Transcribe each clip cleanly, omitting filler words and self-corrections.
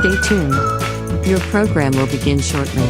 Stay tuned. Your program will begin shortly.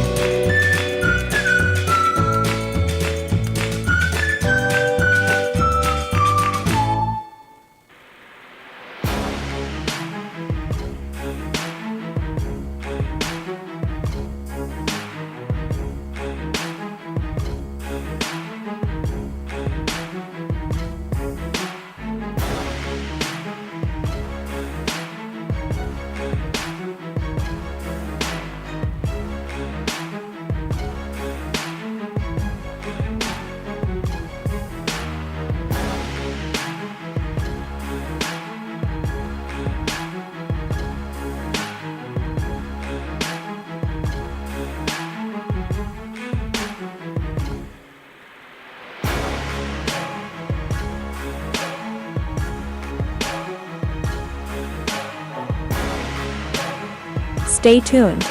Stay tuned.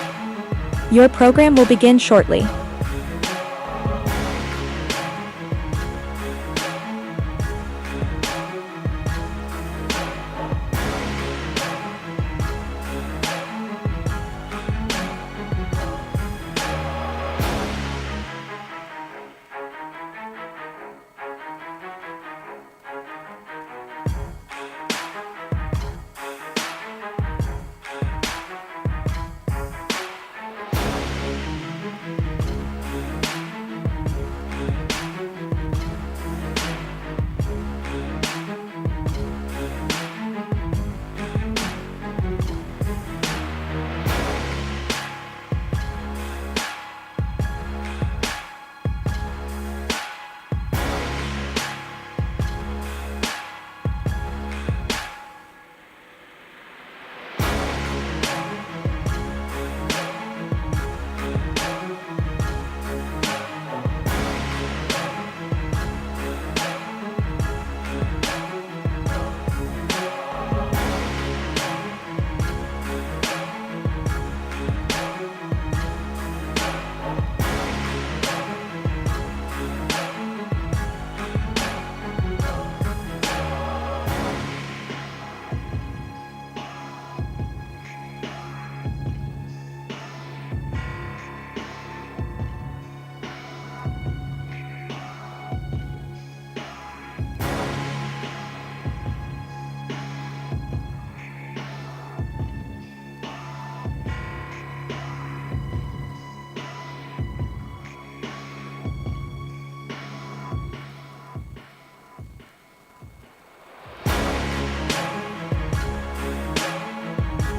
Your program will begin shortly.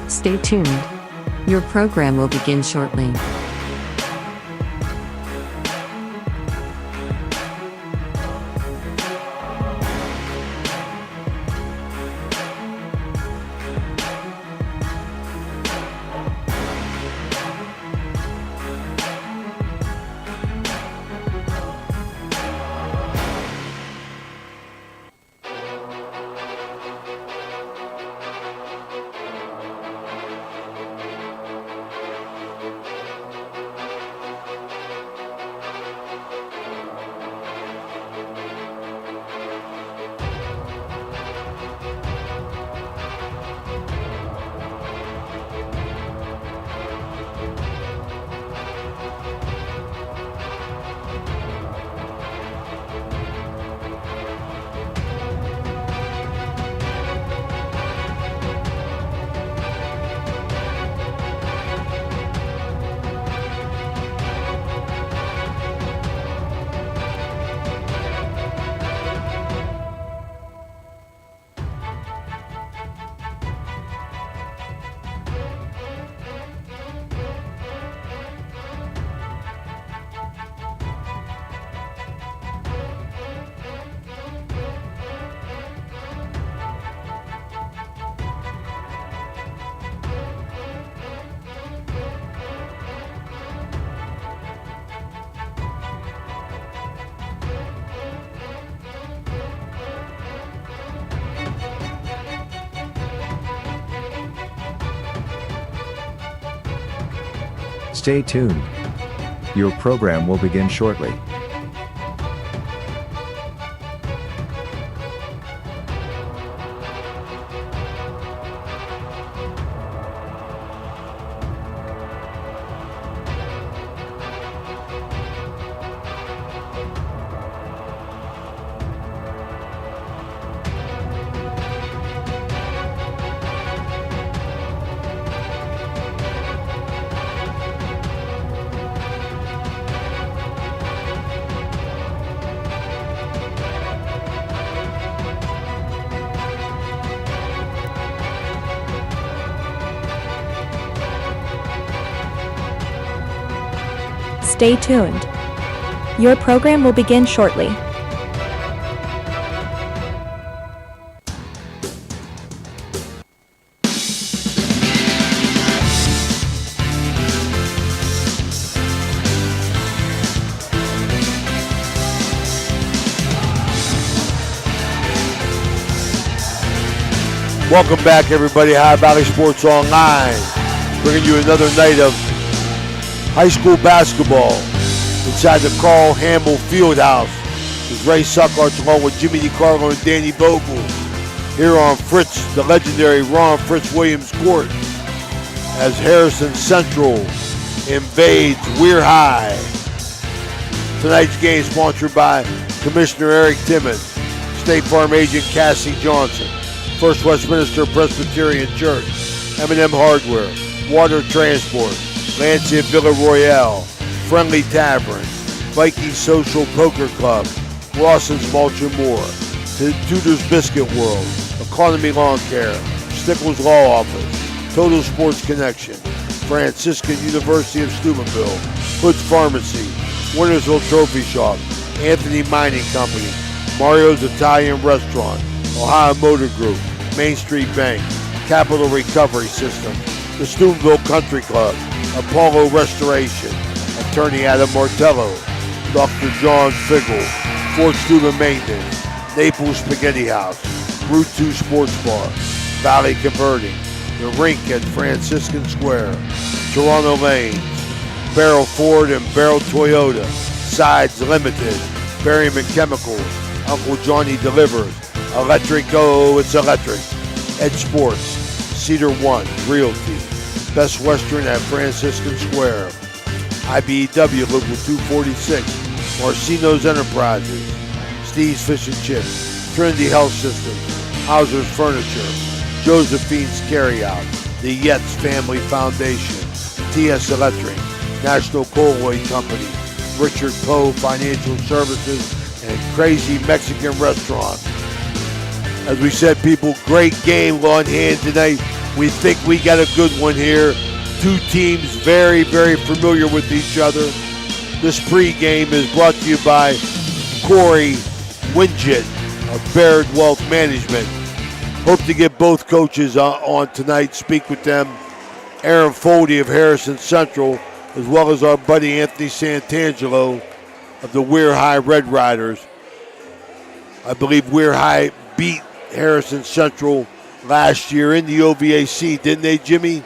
Stay tuned. Your program will begin shortly. Stay tuned. Your program will begin shortly. Stay tuned. Your program will begin shortly. Welcome back, everybody. High Valley Sports Online, bringing you another night of high school basketball inside the Carl Hamill Fieldhouse. With Ray Suckarts along with Jimmy DiCarlo and Danny Vogel here on Fritz, the legendary Ron Fritz Williams Court, as Harrison Central invades Weir High. Tonight's game sponsored by Commissioner Eric Timmons, State Farm Agent Cassie Johnson, First Westminster Presbyterian Church, M&M Hardware, Water Transport, Lancia Villa Royale, Friendly Tavern, Viking Social Poker Club, Rawson's Mulch and More, Tudor's Biscuit World, Economy Lawn Care, Stickles Law Office, Total Sports Connection, Franciscan University of Steubenville, Hood's Pharmacy, Wintersville Trophy Shop, Anthony Mining Company, Mario's Italian Restaurant, Ohio Motor Group, Main Street Bank, Capital Recovery System, the Steubenville Country Club, Apollo Restoration, Attorney Adam Martello, Dr. John Figgle, Fort Steuben Maintenance, Naples Spaghetti House, Route 2 Sports Bar, Valley Converting, The Rink at Franciscan Square, Toronto Lanes, Barrel Ford and Barrel Toyota, Sides Limited, Berryman Chemicals, Uncle Johnny Delivers, Electric, oh, it's electric. Ed Sports, Cedar One, Realty, Best Western at Franciscan Square, IBEW Local 246, Marcino's Enterprises, Steve's Fish and Chips, Trinity Health Systems, Hauser's Furniture, Josephine's Carryout, the Yetz Family Foundation, TS Electric, National Coal Oil Company, Richard Poe Financial Services, and Crazy Mexican Restaurant. As we said, people, great game on hand tonight. We think we got a good one here. Two teams very, very familiar with each other. This pregame is brought to you by Corey Winget of Baird Wealth Management. Hope to get both coaches on tonight, speak with them. Aaron Foldy of Harrison Central, as well as our buddy Anthony Santangelo of the Weir High Red Riders. I believe Weir High beat Harrison Central last year in the OVAC, didn't they, Jimmy?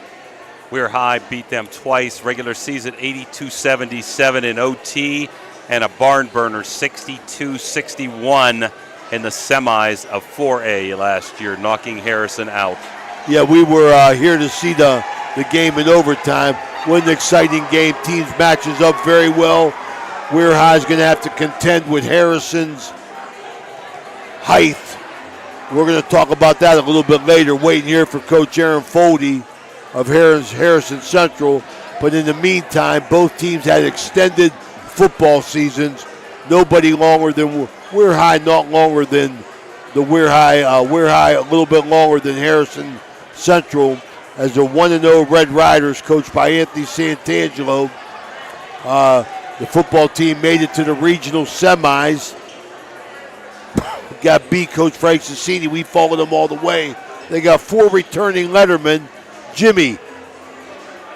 Weir High beat them twice, regular season 82-77 in OT, and a barn burner 62-61 in the semis of 4A last year, knocking Harrison out. Yeah, we were here to see the game in overtime. What an exciting game. Teams matches up very well. Weir High is going to have to contend with Harrison's height. We're going to talk about that a little bit later, waiting here for Coach Aaron Foldy of Harrison Central. But in the meantime, both teams had extended football seasons. Nobody longer than Weir High, not longer than the Weir High. Weir High a little bit longer than Harrison Central, as the 1-0 Red Riders, coached by Anthony Santangelo. The football team made it to the regional semis. Got beat, Coach Frank Cicini. We followed them all the way. They got 4 returning lettermen. Jimmy,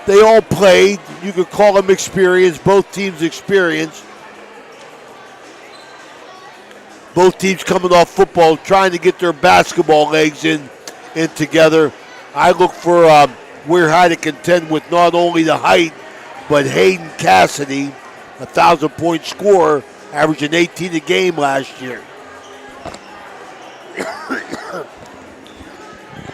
they all played. You could call them experienced. Both teams experienced. Both teams coming off football, trying to get their basketball legs in together. I look for Weir High to contend with not only the height, but Hayden Cassidy, 1,000-point scorer, averaging 18 a game last year.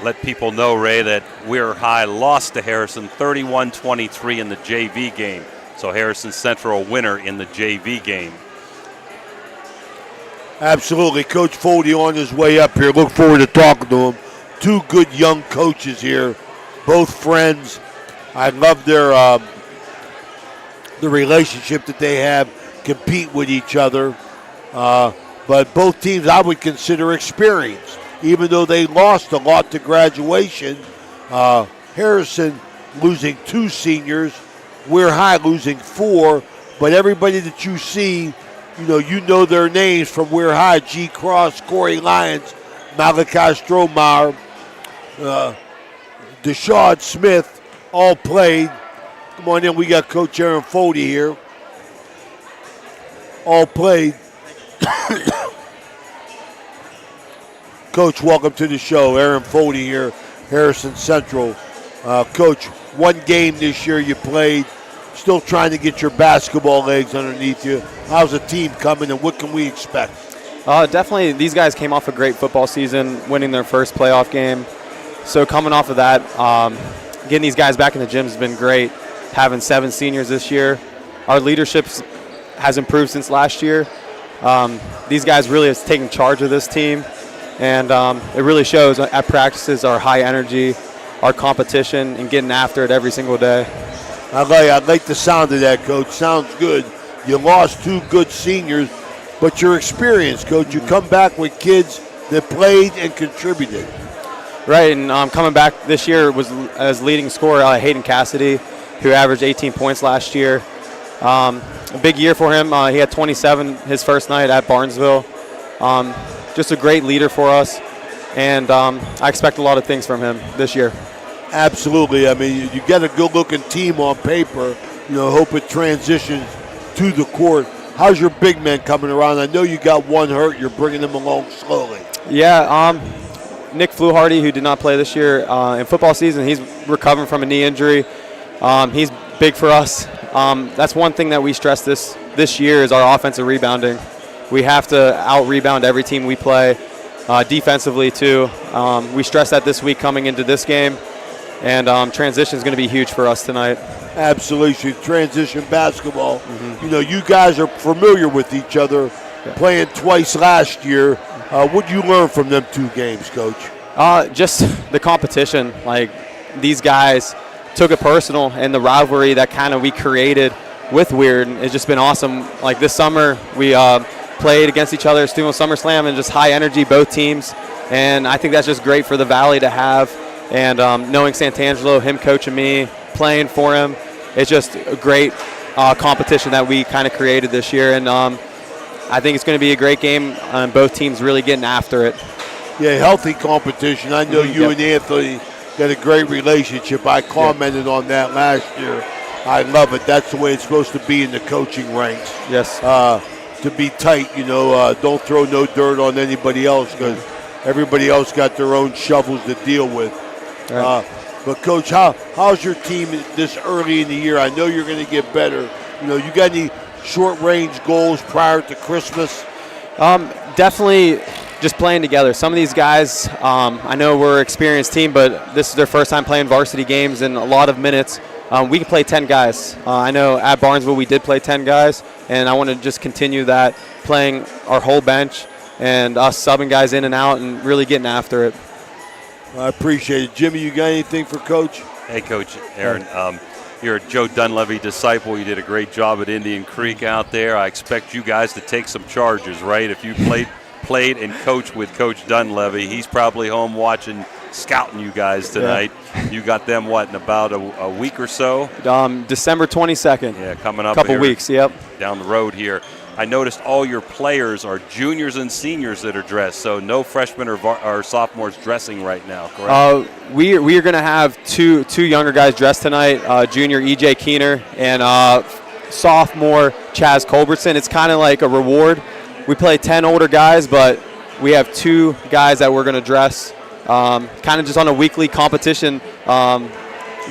Let people know, Ray, that Weir High lost to Harrison 31-23 in the JV game. So Harrison Central a winner in the JV game. Absolutely. Coach Foldy on his way up here. Look forward to talking to him. Two good young coaches here, both friends. I love their the relationship that they have, compete with each other. But both teams I would consider experienced, even though they lost a lot to graduation. Harrison losing 2 seniors, Weir High losing 4, but everybody that you see, you know their names from Weir High: G. Cross, Corey Lyons, Malachi Strohmeyer, Deshaun Smith, all played. Come on in, we got Coach Aaron Foldy here. All played. Coach, welcome to the show. Aaron Foldy here, Harrison Central. Coach, one game this year you played. Still trying to get your basketball legs underneath you. How's the team coming, and what can we expect? Definitely, these guys came off a great football season, winning their first playoff game. So coming off of that, getting these guys back in the gym has been great. Having 7 seniors this year. Our leadership has improved since last year. These guys really have taken charge of this team, and it really shows at practices, our high energy, our competition, and getting after it every single day. I like the sound of that, Coach. Sounds good. You lost 2 good seniors, but you're experienced, Coach. You come back with kids that played and contributed. Right, and coming back this year was as leading scorer Hayden Cassidy, who averaged 18 points last year. A big year for him. He had 27 his first night at Barnesville. Just a great leader for us, and I expect a lot of things from him this year. Absolutely. I mean, you got a good-looking team on paper. Hope it transitions to the court. How's your big men coming around? I know you got one hurt. You're bringing them along slowly. Yeah, Nick Fluharty, who did not play this year in football season, he's recovering from a knee injury. He's big for us. That's one thing that we stress this year is our offensive rebounding. We have to out-rebound every team we play, defensively too. We stress that this week coming into this game, and transition is going to be huge for us tonight. Absolutely. Transition basketball. You guys are familiar with each other, playing twice last year. What did you learn from them 2 games, Coach? Just the competition. Like, these guys took it personal, and the rivalry that we created with Weir has just been awesome. Like, this summer, we played against each other at Student SummerSlam, and just high energy, both teams. And I think that's just great for the Valley to have. And knowing Santangelo, him coaching me, playing for him, it's just a great competition that we kind of created this year. And I think it's going to be a great game, both teams really getting after it. Yeah, healthy competition. I know you and Anthony got a great relationship. I commented on that last year. I love it. That's the way it's supposed to be in the coaching ranks. Yes. To be tight, don't throw no dirt on anybody else, because everybody else got their own shovels to deal with. Right. But, Coach, how's your team this early in the year? I know you're going to get better. You got any short-range goals prior to Christmas? Definitely just playing together. Some of these guys, I know we're an experienced team, but this is their first time playing varsity games in a lot of minutes. We can play 10 guys. I know at Barnesville we did play 10 guys, and I want to just continue that, playing our whole bench and us subbing guys in and out and really getting after it. I appreciate it. Jimmy, you got anything for Coach? Hey, Coach Aaron. You're a Joe Dunleavy disciple. You did a great job at Indian Creek out there. I expect you guys to take some charges, right? If you played and coached with Coach Dunleavy, he's probably home watching, scouting you guys tonight. Yeah. You got them, in about a week or so? December 22nd. Yeah, coming up. Couple weeks, yep. Down the road here. I noticed all your players are juniors and seniors that are dressed, so no freshmen or sophomores dressing right now, correct? We are going to have two younger guys dressed tonight, junior E.J. Keener and sophomore Chaz Culbertson. It's kind of like a reward. We play 10 older guys, but we have 2 guys that we're going to dress kind of just on a weekly competition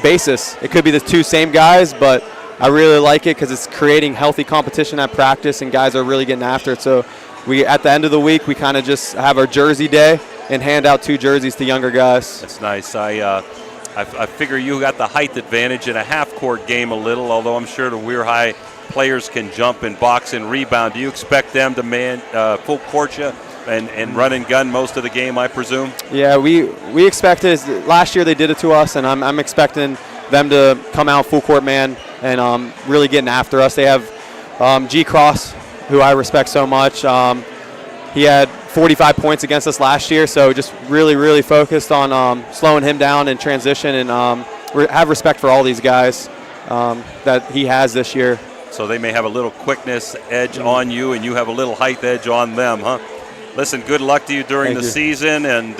basis. It could be the 2 same guys, but I really like it because it's creating healthy competition at practice, and guys are really getting after it. So at the end of the week, we kind of just have our jersey day and hand out 2 jerseys to younger guys. That's nice. I figure you got the height advantage in a half-court game a little, although I'm sure the Weir High players can jump and box and rebound. Do you expect them to full court you and run and gun most of the game, I presume? Yeah, we expect it. Last year they did it to us, and I'm expecting them to come out full court man and really getting after us. They have G. Cross, who I respect so much. He had 45 points against us last year, so just really, really focused on slowing him down in transition, and have respect for all these guys that he has this year. so they may have a little quickness edge on you, and you have a little height edge on them, huh? Listen, good luck to you during the season, and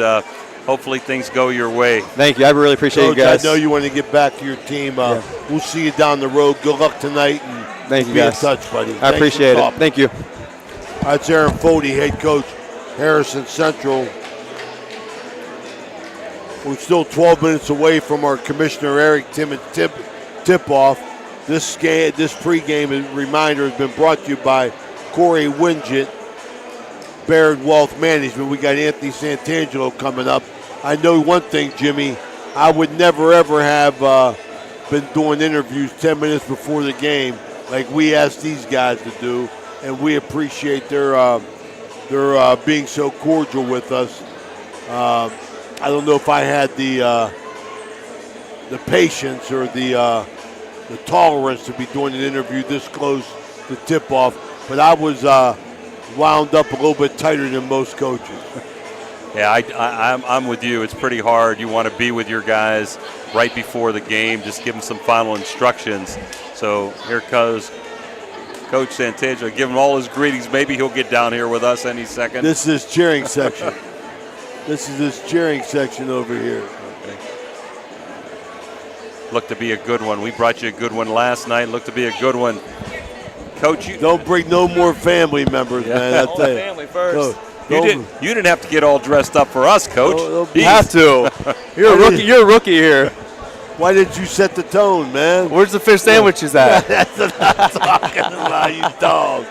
hopefully things go your way. Thank you. I really appreciate Coach, you guys. I know you want to get back to your team. We'll see you down the road. Good luck tonight, and Thank you, be guys. in touch, buddy. I appreciate it. Thank you. That's Aaron Foldy, head coach, Harrison Central. We're still 12 minutes away from our Commissioner Eric Timmons tip-off. This pregame reminder has been brought to you by Corey Wingett, Baird Wealth Management. We got Anthony Santangelo coming up. I know one thing, Jimmy. I would never, ever have been doing interviews 10 minutes before the game like we asked these guys to do, and we appreciate their being so cordial with us. I don't know if I had the patience or the tolerance to be doing an interview this close to tip-off, but I was wound up a little bit tighter than most coaches. Yeah, I'm with you. It's pretty hard. You want to be with your guys right before the game, just give them some final instructions. So here goes Coach Santangelo, give him all his greetings. Maybe he'll get down here with us any second. This is his cheering section. This is his cheering section over here. Okay. Looked to be a good one. We brought you a good one last night. Looked to be a good one. Coach, you don't bring no more family members, man. I tell you. Family first. You didn't have to get all dressed up for us, Coach. You have to. You're a rookie. You're a rookie here. Why didn't you set the tone, man? Where's the fish sandwiches at? That's what I'm talking about, you dog.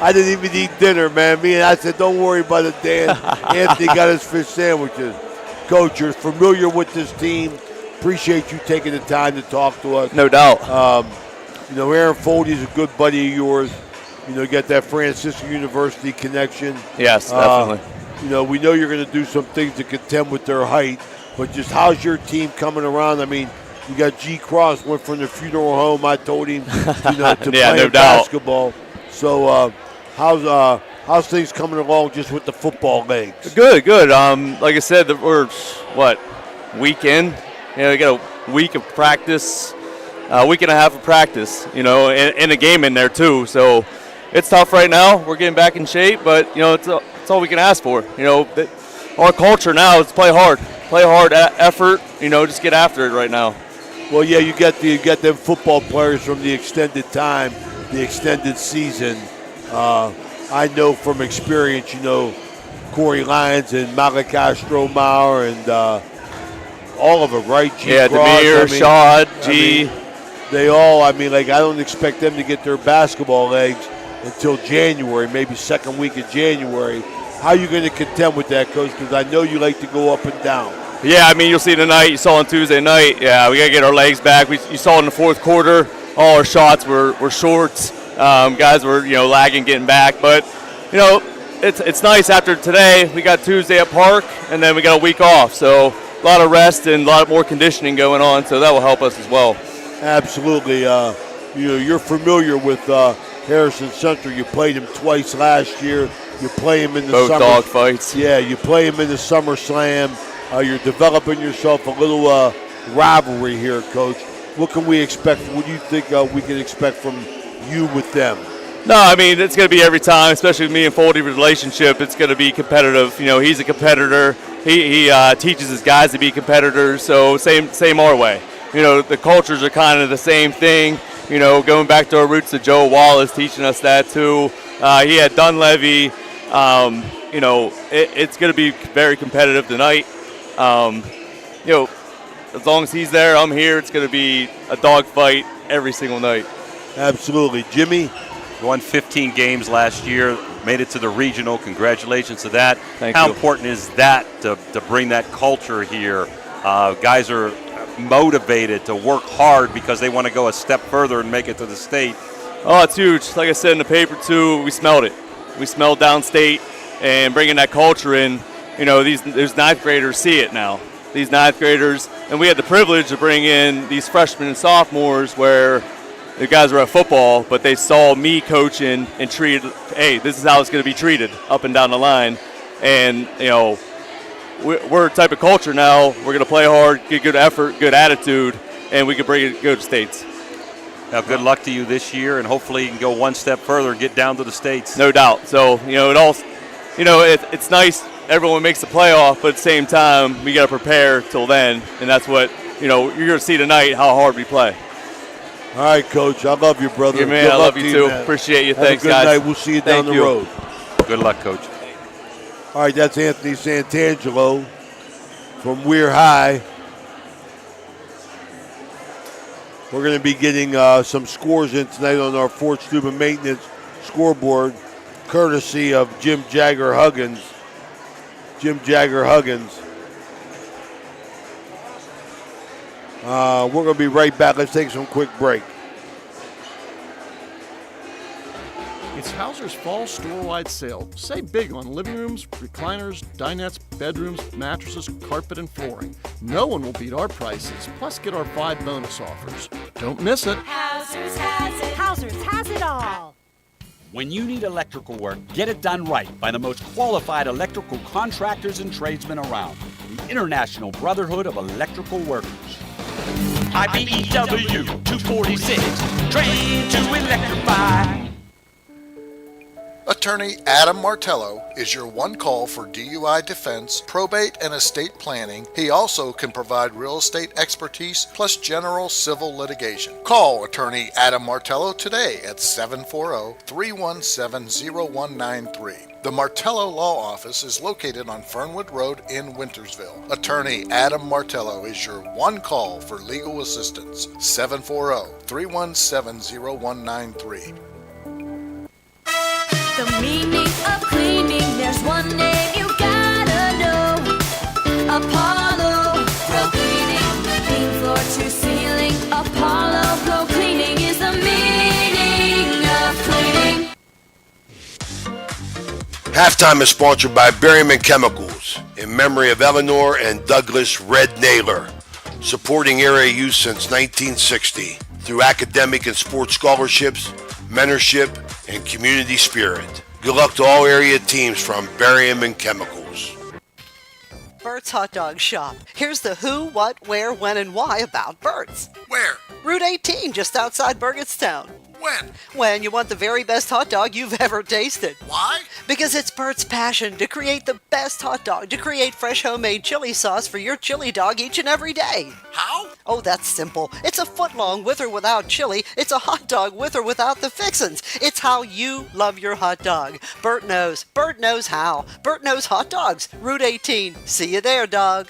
I didn't even eat dinner, man. I said, don't worry about it, Dan. Anthony got his fish sandwiches. Coach, you're familiar with this team. Appreciate you taking the time to talk to us. No doubt. Aaron Foldy is a good buddy of yours. You got that Francisco University connection. Yes, definitely. We know you're going to do some things to contend with their height, but just how's your team coming around? I mean, you got G. Cross, went from the funeral home. I told him, to play basketball. So how's things coming along just with the football legs? Good. Like I said, we're week in. We got a week of practice, a week and a half of practice. And a game in there too. So it's tough right now. We're getting back in shape, but it's all we can ask for. Our culture now is play hard, effort. Just get after it right now. Well, yeah, you got them football players from the extended time, the extended season. I know from experience, Corey Lyons and Malachi Strohmeyer and all of them, right? G. Cross, Demir, Shad, G. They all, I don't expect them to get their basketball legs until January, maybe second week of January. How are you going to contend with that, Coach? Because I know you like to go up and down. Yeah, you'll see tonight. You saw on Tuesday night. Yeah, we got to get our legs back. You saw in the fourth quarter, all our shots were shorts. Guys were, lagging, getting back. But, it's nice after today. We got Tuesday at Park, and then we got a week off. So a lot of rest and a lot more conditioning going on. So that will help us as well. Absolutely. You're familiar with Harrison Central. You played him twice last year. You play him in the both summer dog fights. Yeah, you play him in the Summer Slam. You're developing yourself a little rivalry here, Coach. What can we expect? What do you think we can expect from you with them? No, it's going to be every time, especially with me and Foldy relationship. It's going to be competitive. He's a competitor. He teaches his guys to be competitors. So same our way. The cultures are kind of the same thing. Going back to our roots to Joe Wallace teaching us that too. He had Dunleavy. It's going to be very competitive tonight. As long as he's there, I'm here. It's going to be a dogfight every single night. Absolutely. Jimmy? Won 15 games last year, made it to the regional. Congratulations to that. Thank How you. important is that to bring that culture here? Guys are motivated to work hard because they want to go a step further and make it to the state. Oh, it's huge. Like I said in the paper, too, we smelled it. We smelled downstate, and bringing that culture in, these ninth graders see it now. These ninth graders, and we had the privilege to bring in these freshmen and sophomores where the guys were at football, but they saw me coaching and treated, hey, this is how it's going to be treated up and down the line. And, we're a type of culture now. We're going to play hard, get good effort, good attitude, and we can bring it good to states. Now, good luck to you this year, and hopefully you can go one step further and get down to the States. No doubt. So, it's nice everyone makes the playoff, but at the same time, we got to prepare till then, and that's what, you're going to see tonight, how hard we play. All right, Coach. I love you, brother. Yeah, man, I love you too. Man. Appreciate you. Have Thanks, a good guys. night. We'll see you down the road. Good luck, Coach. All right, that's Anthony Santangelo from Weir High. We're going to be getting some scores in tonight on our Fort Steuben Maintenance scoreboard, courtesy of Jim Jagger Huggins. Jim Jagger Huggins. We're going to be right back. Let's take some quick break. It's Hauser's fall store-wide sale. Save big on living rooms, recliners, dinettes, bedrooms, mattresses, carpet, and flooring. No one will beat our prices. Plus, get our 5 bonus offers. Don't miss it. Hauser's has it. Hauser's has it all. When you need electrical work, get it done right by the most qualified electrical contractors and tradesmen around. The International Brotherhood of Electrical Workers. IBEW 246, trained to electrify. Attorney Adam Martello is your one call for DUI defense, probate, and estate planning. He also can provide real estate expertise plus general civil litigation. Call Attorney Adam Martello today at 740-317-0193. The Martello Law Office is located on Fernwood Road in Wintersville. Attorney Adam Martello is your one call for legal assistance. 740-317-0193. The meaning of cleaning, there's one name you gotta know. Apollo Pro Cleaning. Clean floor to ceiling. Apollo Pro Cleaning is the meaning of cleaning. Halftime is sponsored by Berryman Chemicals in memory of Eleanor and Douglas Red Naylor, supporting area youth since 1960 through academic and sports scholarships, mentorship, and community spirit. Good luck to all area teams from Berryman Chemicals. Bert's Hot Dog Shop. Here's the who, what, where, when, and why about Bert's. Where? Route 18, just outside Burgettstown. When? When you want the very best hot dog you've ever tasted. Why? Because it's Bert's passion to create the best hot dog, to create fresh homemade chili sauce for your chili dog each and every day. How? Oh, that's simple. It's a foot long with or without chili. It's a hot dog with or without the fixins. It's how you love your hot dog. Bert knows. Bert knows how. Bert knows hot dogs. Route 18. See you there, dog.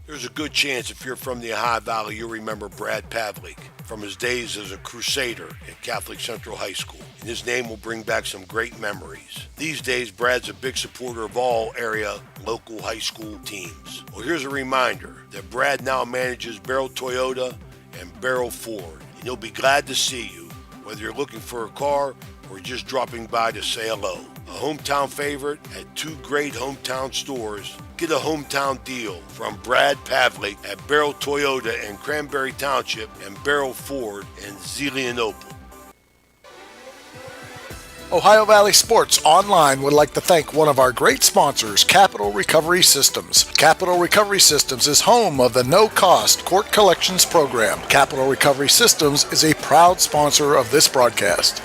There's a good chance if you're from the Ohio Valley, you'll remember Brad Pavlik from his days as a crusader at Catholic Central High School, and his name will bring back some great memories. These days, Brad's a big supporter of all area local high school teams. Well, here's a reminder that Brad now manages Barrel Toyota and Barrel Ford, and he'll be glad to see you, whether you're looking for a car or just dropping by to say hello. A hometown favorite at 2 great hometown stores. Get a hometown deal from Brad Pavlik at Barrel Toyota in Cranberry Township and Barrel Ford in Zelienople. Ohio Valley Sports Online would like to thank one of our great sponsors, Capital Recovery Systems. Capital Recovery Systems is home of the no-cost court collections program. Capital Recovery Systems is a proud sponsor of this broadcast.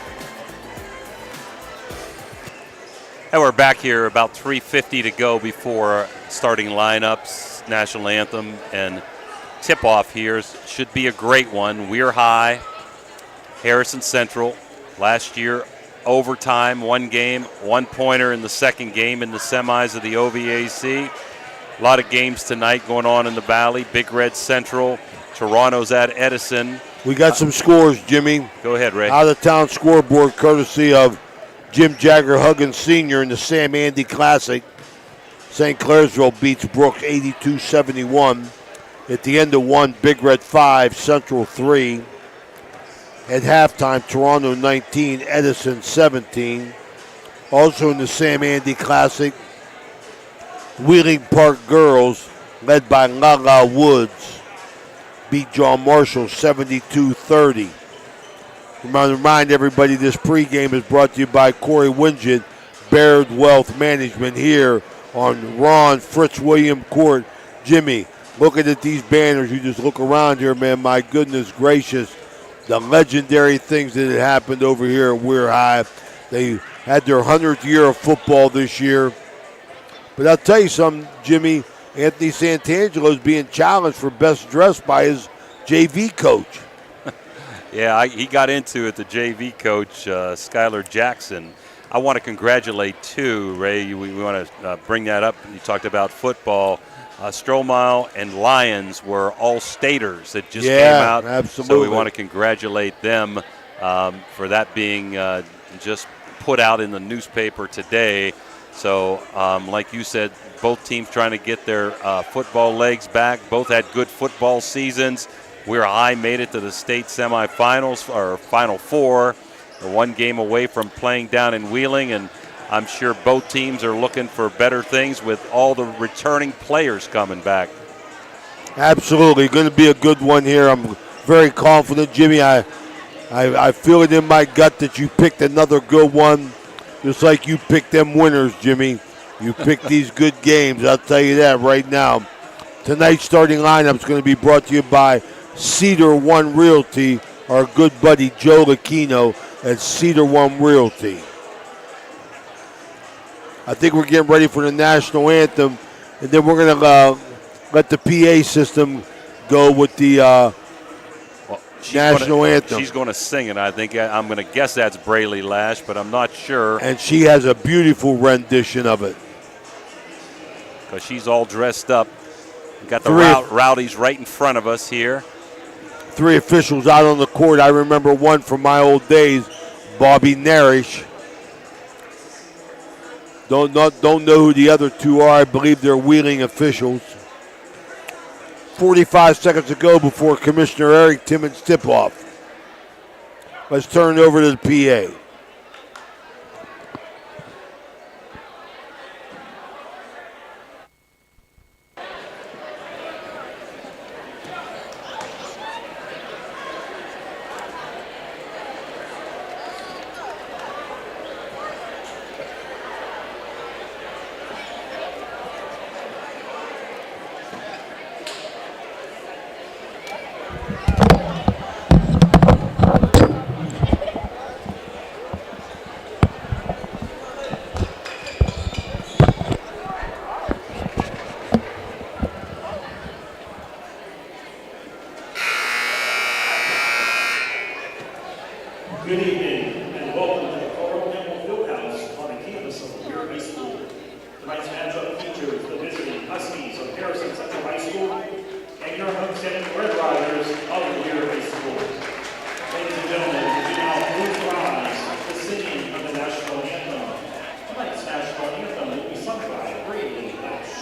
And we're back here about 3:50 to go before starting lineups, national anthem, and tip-off here. Should be a great one. Weir High, Harrison Central. Last year, overtime, one game, one-pointer in the second game in the semis of the OVAC. A lot of games tonight going on in the Valley. Big Red Central. Toronto's at Edison. We got some scores, Jimmy. Go ahead, Ray. Out-of-town scoreboard courtesy of Jim Jagger Huggins Sr. in the Sam Andy Classic. St. Clairsville beats Brooks 82-71. At the end of one, Big Red 5, Central 3. At halftime, Toronto 19, Edison 17. Also in the Sam Andy Classic, Wheeling Park Girls, led by Lala Woods, beat John Marshall 72-30. I want to remind everybody this pregame is brought to you by Corey Wingett, Baird Wealth Management here on Ron Fritz William Court. Jimmy, looking at these banners, you just look around here, man, my goodness gracious, the legendary things that had happened over here at Weir High. They had their 100th year of football this year. But I'll tell you something, Jimmy, Anthony Santangelo is being challenged for best dressed by his JV coach. Yeah, he got into it, the JV coach, Skylar Jackson. I want to congratulate, too, Ray. We want to bring that up. You talked about football. Stromile and Lions were all staters that just came out. Absolutely. So we want to congratulate them for that being just put out in the newspaper today. So, like you said, both teams trying to get their football legs back. Both had good football seasons. Weir High made it to the state semifinals, or Final Four. They're one game away from playing down in Wheeling, and I'm sure both teams are looking for better things with all the returning players coming back. Absolutely. Going to be a good one here. I'm very confident, Jimmy. I feel it in my gut that you picked another good one, just like you picked them winners, Jimmy. You picked these good games. I'll tell you that right now. Tonight's starting lineup is going to be brought to you by Cedar One Realty, our good buddy Joe Lucchino at Cedar One Realty. I think we're getting ready for the national anthem, and then we're going to let the PA system go with the national anthem. She's going to sing it. I think I'm going to guess that's Braley Lash, but I'm not sure. And she has a beautiful rendition of it. Because she's all dressed up. We've got the rowdies right in front of us here. 3 officials out on the court. I remember one from my old days, Bobby Narish. Don't know who the other 2 are. I believe they're Wheeling officials. 45 seconds to go before Commissioner Eric Timmons tip-off. Let's turn it over to the PA. Good evening and welcome to the Pregame Fieldhouse on the campus of Weir High School. Tonight's matchup features the visiting Huskies of Harrison Central High School and your homesteading Red Riders of Weir High School. Ladies and gentlemen, would you now please rise for the singing of the national anthem. Tonight's national anthem will be sung by Brady Lash.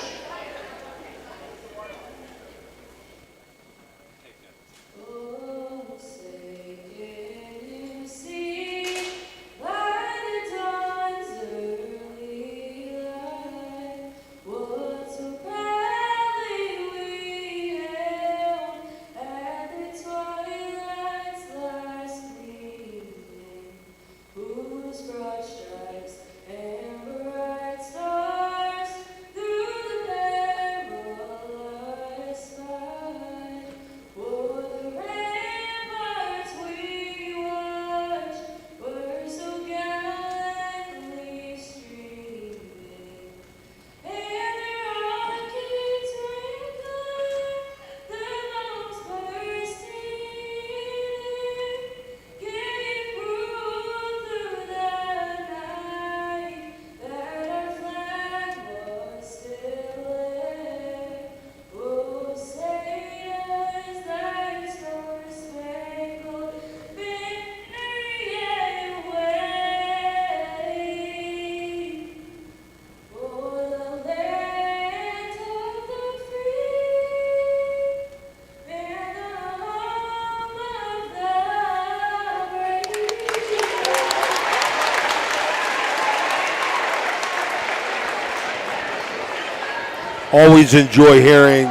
Always enjoy hearing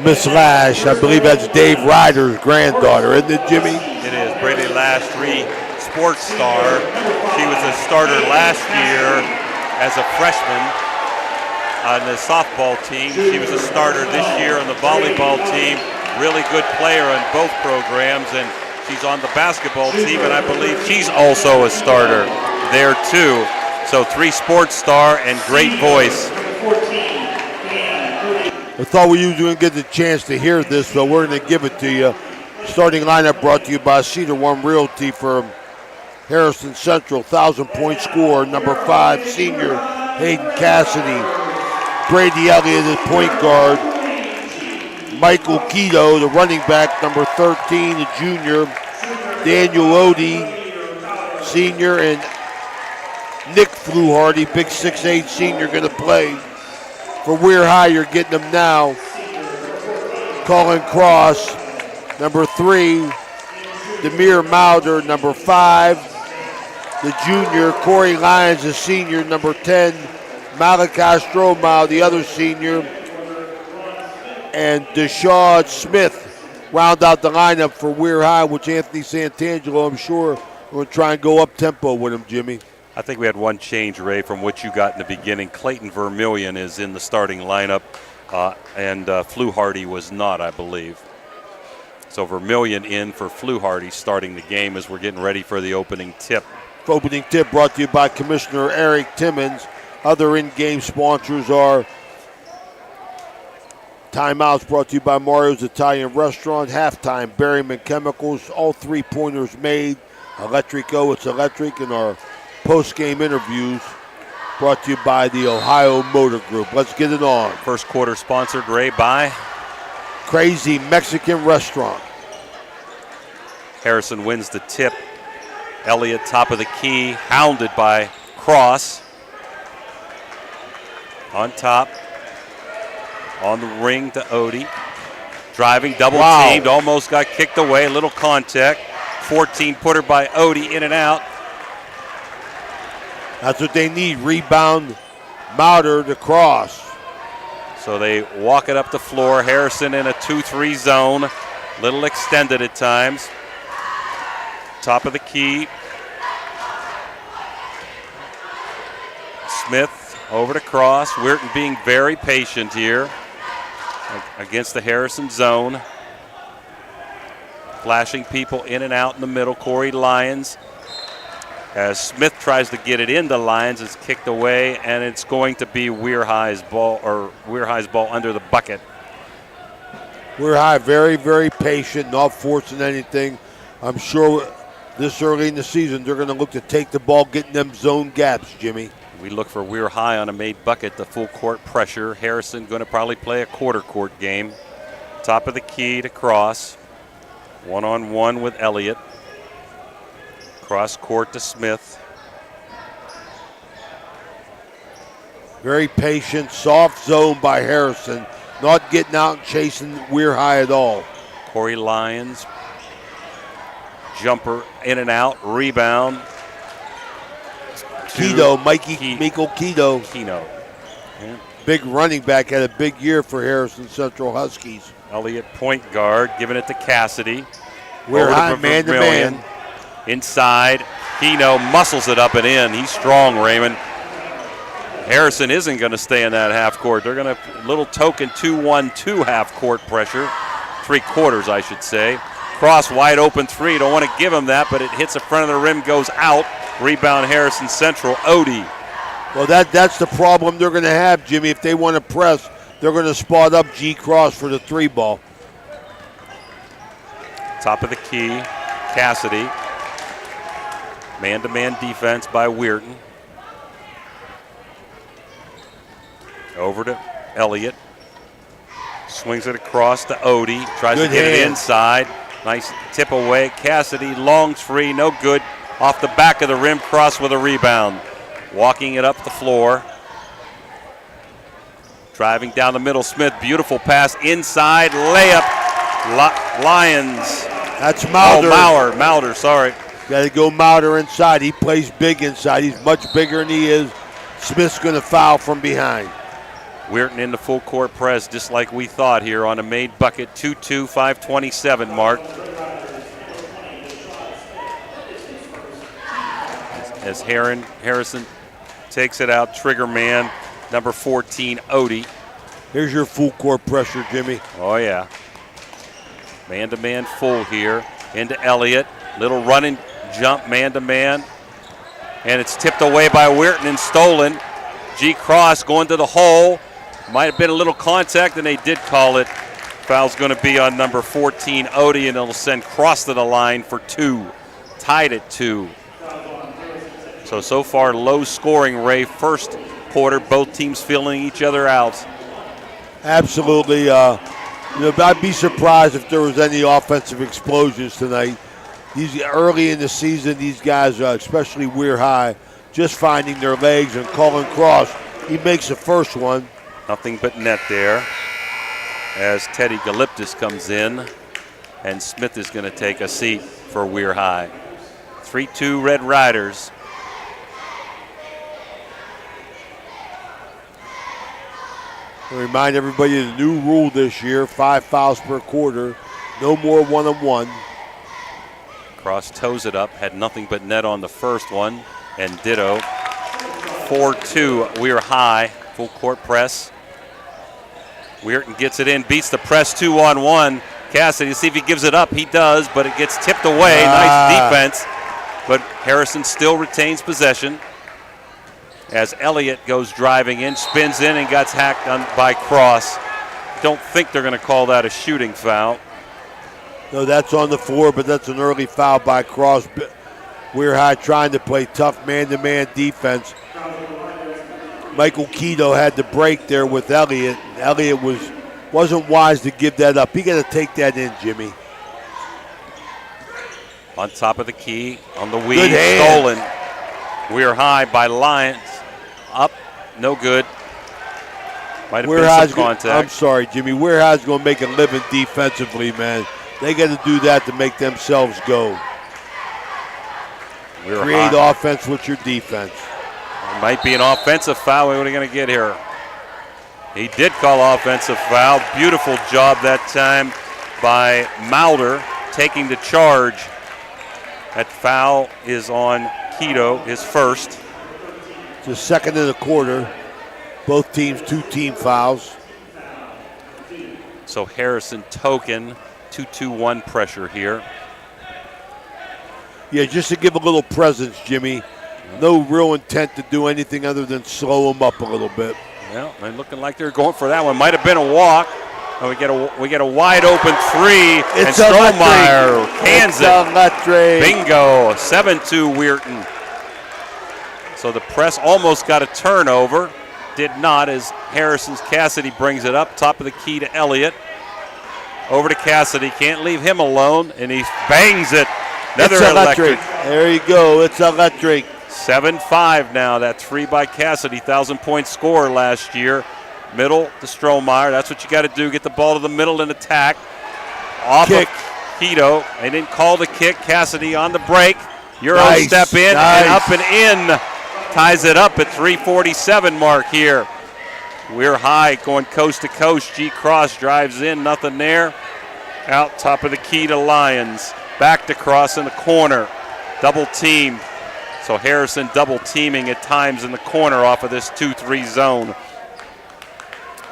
Miss Lash. I believe that's Dave Ryder's granddaughter, isn't it, Jimmy? It is. Brady Lash, 3 sports star. She was a starter last year as a freshman. on the softball team. She was a starter this year on the volleyball team. Really good player on both programs, and she's on the basketball team, and I believe she's also a starter there too. So 3 sports star and great voice. I thought we were going to get the chance to hear this, so we're going to give it to you. Starting lineup brought to you by Cedar One Realty for Harrison Central. 1,000-point scorer, number 5, senior Hayden Cassidy. Brady Elliott is point guard. Michael Keto, the running back, number 13, the junior. Daniel Odie, senior, and Nick Fluharty, big 6'8" senior, going to play. For Weir High, you're getting them now. Colin Cross, number 3. Demir Mauder, number 5. The junior. Corey Lyons, the senior, number 10. Malachi Strohmile, the other senior. And Deshaun Smith round out the lineup for Weir High, which Anthony Santangelo, I'm sure, will try and go up tempo with him, Jimmy. I think we had one change, Ray, from what you got in the beginning. Clayton Vermillion is in the starting lineup, and Fluharty was not, I believe. So Vermillion in for Fluharty starting the game as we're getting ready for the opening tip. Opening tip brought to you by Commissioner Eric Timmons. Other in-game sponsors are Timeouts brought to you by Mario's Italian Restaurant. Halftime, Berryman Chemicals. All 3-pointers made. Electrico, it's electric. And our post-game interviews brought to you by the Ohio Motor Group. Let's get it on. First quarter sponsored, Ray, by Crazy Mexican Restaurant. Harrison wins the tip. Elliott, top of the key, hounded by Cross. On top. On the ring to Odie. Driving, double teamed, almost got kicked away. A little contact. 14-footer by Odie, in and out. That's what they need. Rebound, Mauder to Cross. So they walk it up the floor. Harrison in a 2-3 zone. Little extended at times. Top of the key. Smith over to Cross. Weirton being very patient here against the Harrison zone. Flashing people in and out in the middle. Corey Lyons. As Smith tries to get it into Lyons, it's kicked away, and it's going to be Weir High's ball under the bucket. Weir High very, very patient, not forcing anything. I'm sure this early in the season they're going to look to take the ball, getting them zone gaps, Jimmy. We look for Weir High on a made bucket, the full court pressure. Harrison going to probably play a quarter court game. Top of the key to Cross. One-on-one with Elliott. Cross court to Smith. Very patient, soft zone by Harrison. Not getting out and chasing Weir High at all. Corey Lyons. Jumper in and out. Rebound. Keto, Michael Keto. Keno. Yeah. Big running back, had a big year for Harrison Central Huskies. Elliott point guard, giving it to Cassidy. Weir High man-to-man. Inside, Keno muscles it up and in. He's strong, Raymond. Harrison isn't going to stay in that half court. They're going to little token 2-1-2 half court pressure. 3/4, I should say. Cross wide open 3. Don't want to give him that, but it hits the front of the rim, goes out. Rebound Harrison Central. Odie. Well, that's the problem they're going to have, Jimmy. If they want to press, they're going to spot up G. Cross for the 3 ball. Top of the key, Cassidy. Man-to-man defense by Weirton. Over to Elliott. Swings it across to Odie. Tries to get it inside. Nice tip away. Cassidy, longs free, no good. Off the back of the rim, Cross with a rebound. Walking it up the floor. Driving down the middle, Smith. Beautiful pass inside. Layup. Lyons. That's Mauder. Oh, Mauder, sorry. Got to go Mauder inside. He plays big inside. He's much bigger than he is. Smith's going to foul from behind. Weirton in the full court press, just like we thought here on a made bucket. 2-2, 5:27 mark. As Harrison takes it out, trigger man. number 14, Odie. Here's your full court pressure, Jimmy. Oh, yeah. Man-to-man full here. Into Elliott. Little running jump, man-to-man. And it's tipped away by Weirton and stolen. G. Cross going to the hole. Might have been a little contact, and they did call it. Foul's going to be on number 14, Odie, and it'll send Cross to the line for 2. Tied at 2. So far, low scoring, Ray. First quarter, both teams feeling each other out. Absolutely. I'd be surprised if there was any offensive explosions tonight. Early in the season, these guys, especially Weir High, just finding their legs and calling Cross. He makes the first one. Nothing but net there as Teddy Galiptis comes in, and Smith is going to take a seat for Weir High. 3-2 Red Riders. I remind everybody of the new rule this year, 5 fouls per quarter, no more one-on-one. Cross toes it up, had nothing but net on the first one, and ditto. 4-2, Weir High, full court press. Weirton gets it in, beats the press 2-on-1. Cassidy, see if he gives it up. He does, but it gets tipped away. Nice defense, but Harrison still retains possession. As Elliott goes driving in, spins in, and gets hacked on by Cross. Don't think they're going to call that a shooting foul. No, that's on the floor, but that's an early foul by Cross. Weir High trying to play tough man-to-man defense. Michael Keto had the break there with Elliott. Elliott wasn't wise to give that up. He got to take that in, Jimmy. On top of the key, on the weave, stolen. Weir High by Lyons. Up, no good. Might have been some contact. I'm sorry, Jimmy. Weir High's going to make a living defensively, man. They got to do that to make themselves go. Create offense with your defense. It might be an offensive foul. What are we going to get here? He did call offensive foul. Beautiful job that time by Mauder taking the charge. That foul is on Keto, his first. It's the second of the quarter. Both teams, 2 team fouls. So Harrison token, 2-2-1 pressure here. Yeah, just to give a little presence, Jimmy. No real intent to do anything other than slow them up a little bit. Well, they're looking like they're going for that one. Might have been a walk. And we get a wide open 3, and Strohmeyer cans it. Bingo, 7-2 Weirton. So the press almost got a turnover. Did not, as Harrison's Cassidy brings it up. Top of the key to Elliott. Over to Cassidy. Can't leave him alone, and he bangs it. Another electric. There you go. It's electric. 7-5 now. That 3 by Cassidy. 1,000-point scorer last year. Middle to Strohmeyer. That's what you got to do. Get the ball to the middle and attack. Off of Keto. They didn't call the kick. Cassidy on the break. Euro step in and up and in. Ties it up at 3:47 mark here. Weir High going coast to coast. G. Cross drives in. Nothing there. Out top of the key to Lyons. Back to Cross in the corner. Double team. So Harrison double teaming at times in the corner off of this 2-3 zone.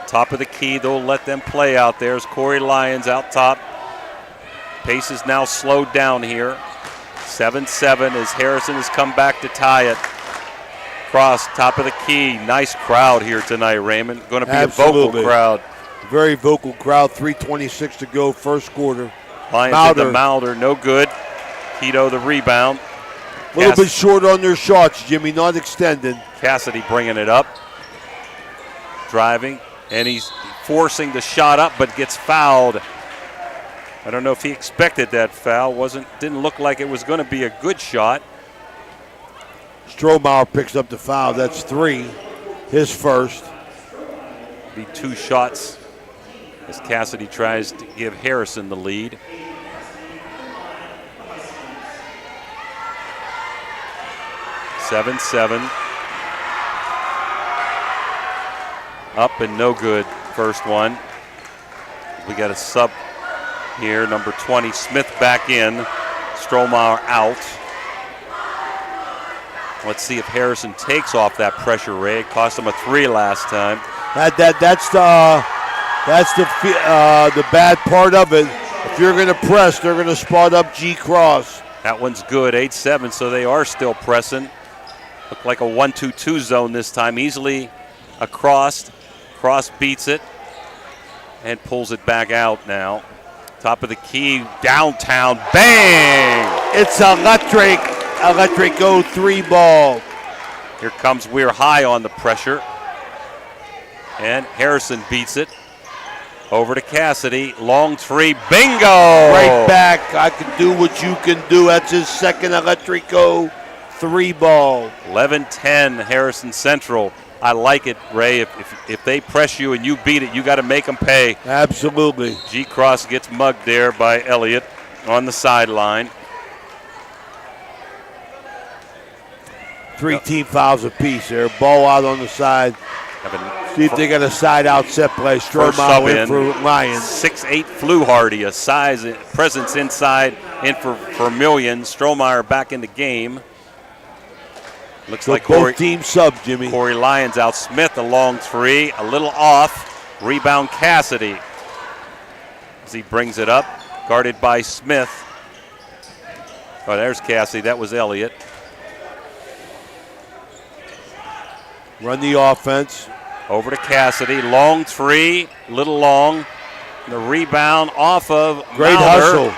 Top of the key, they'll let them play out there. There's Corey Lyons out top. Pace is now slowed down here. 7-7 as Harrison has come back to tie it. Cross, top of the key. Nice crowd here tonight, Raymond. Going to be a vocal crowd. Very vocal crowd. 3:26 to go, first quarter. Lyons into Mauder, no good. Keto the rebound. A little bit short on their shots, Jimmy, not extended. Cassidy bringing it up. Driving, and he's forcing the shot up, but gets fouled. I don't know if he expected that foul. Didn't look like it was going to be a good shot. Strohmeyer picks up the foul. That's 3, his first. Be 2 shots as Cassidy tries to give Harrison the lead. (7-7) Up and no good. First one. We got a sub here. Number 20, Smith back in. Strohmeyer out. Let's see if Harrison takes off that pressure, Ray. It cost him a 3 last time. That's the bad part of it. If you're going to press, they're going to spot up G cross. That one's good, 8-7, so they are still pressing. Look like a 1-2-2 zone this time. Easily across. Cross beats it and pulls it back out now. Top of the key, downtown, bang! It's electric. Electric go 3 ball. Here comes Weir high on the pressure. And Harrison beats it. Over to Cassidy, long 3, bingo! Right back, I can do what you can do. That's his second electric go 3 ball. 11-10, Harrison Central. I like it, Ray. If they press you and you beat it, you got to make them pay. Absolutely. G Cross gets mugged there by Elliott on the sideline. 3 team fouls apiece there. Ball out on the side. See if they got a side out set play. Strohmeyer in for Lions. 6'8" Fluharty, a size presence inside in for Vermillion. Strohmeyer back in the game. Looks so like both teams sub, Jimmy. Corey Lyons out. Smith a long 3, a little off. Rebound Cassidy as he brings it up, guarded by Smith. Oh, there's Cassidy. That was Elliott. Run the offense. Over to Cassidy. Long 3, little long. The rebound off of Great Mauler. hustle.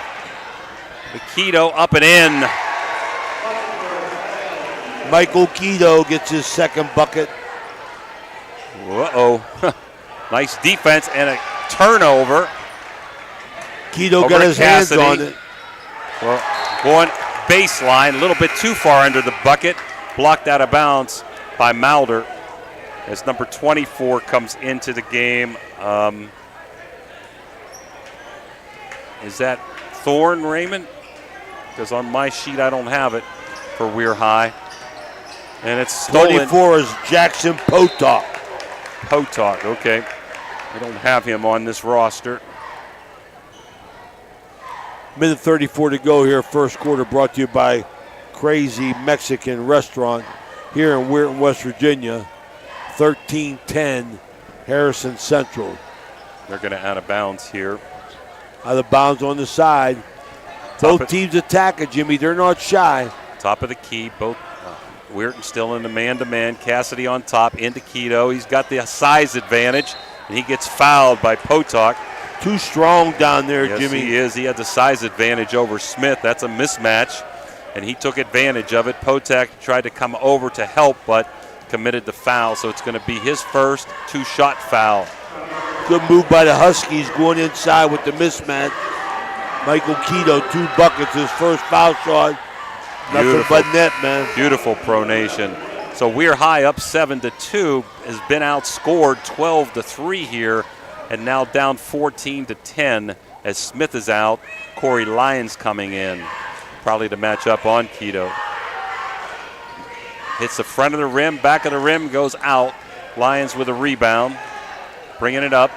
Keto up and in. Michael Keto gets his second bucket. Uh-oh. Nice defense and a turnover. Keto got his hands on it. Well, going baseline, a little bit too far under the bucket. Blocked out of bounds by Mauler as number 24 comes into the game. Is that Thorne, Raymond? Because on my sheet I don't have it for Weir High. And it's stolen. 24 is Jackson Potok. Potok, okay. We don't have him on this roster. Minute 34 to go here. First quarter brought to you by Crazy Mexican Restaurant here in Weir, West Virginia. 13-10 Harrison Central. They're going to out of bounds here. Out of bounds on the side. Both teams attack it, Jimmy. They're not shy. Top of the key. Both Weirton still in the man-to-man. Cassidy on top into Keto. He's got the size advantage, and he gets fouled by Potok. Too strong down there, yes, Jimmy. He is. He had the size advantage over Smith. That's a mismatch, and he took advantage of it. Potok tried to come over to help, but committed the foul, so it's going to be his first 2-shot foul. Good move by the Huskies going inside with the mismatch. Michael Keto, 2 buckets, his first foul shot. Nothing but net, man. Beautiful pronation. So Weir High up 7-2, has been outscored 12-3 here, and now down 14-10 as Smith is out. Corey Lyons coming in, probably to match up on Keto. Hits the front of the rim, back of the rim, goes out. Lyons with a rebound, bringing it up.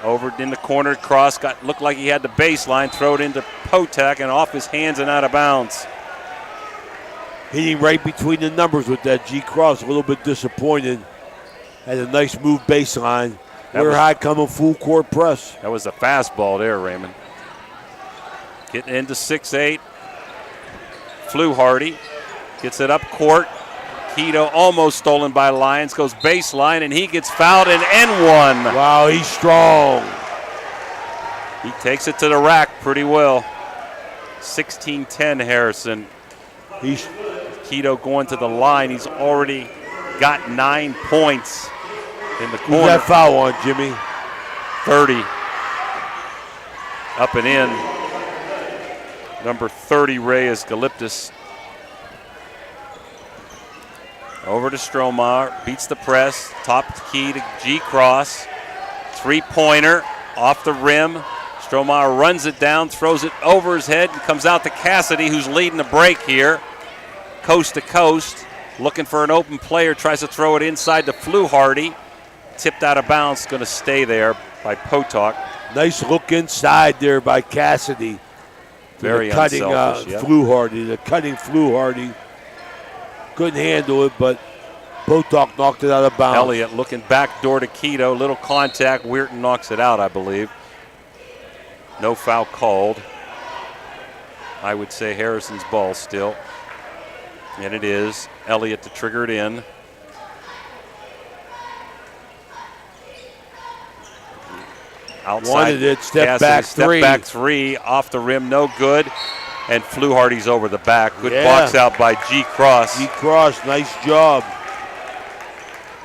Over in the corner, cross, looked like he had the baseline, throw it into Potok and off his hands and out of bounds. Hitting right between the numbers with that G cross, a little bit disappointed. Had a nice move baseline. Weir High coming full court press. That was a fastball there, Raymond. Getting into 6'8". Fluharty gets it up court. Keto almost stolen by Lyons, goes baseline, and he gets fouled and N1. Wow, he's strong. He takes it to the rack pretty well. 16-10 Harrison. Keto going to the line. He's already got 9 points in the corner. Who's that foul on, Jimmy? 30. Up and in. Number 30, Reyes Galiptis. Over to Strohmeyer, beats the press, top key to G-Cross. 3-pointer off the rim. Strohmeyer runs it down, throws it over his head, and comes out to Cassidy, who's leading the break here. Coast to coast, looking for an open player, tries to throw it inside to Fluharty. Tipped out of bounds, going to stay there by Potok. Nice look inside there by Cassidy. Very cutting unselfish, Fluharty, the cutting Fluharty. Couldn't handle it, but Potok knocked it out of bounds. Elliott looking back door to Keto. Little contact. Weirton knocks it out, I believe. No foul called. I would say Harrison's ball still. And it is. Elliott to trigger it in. Outside. Wanted it. Step back step three. back three. Off the rim. No good. And Fluharty's over the back. Good Yeah. box out by G. Cross. G. Cross, nice job.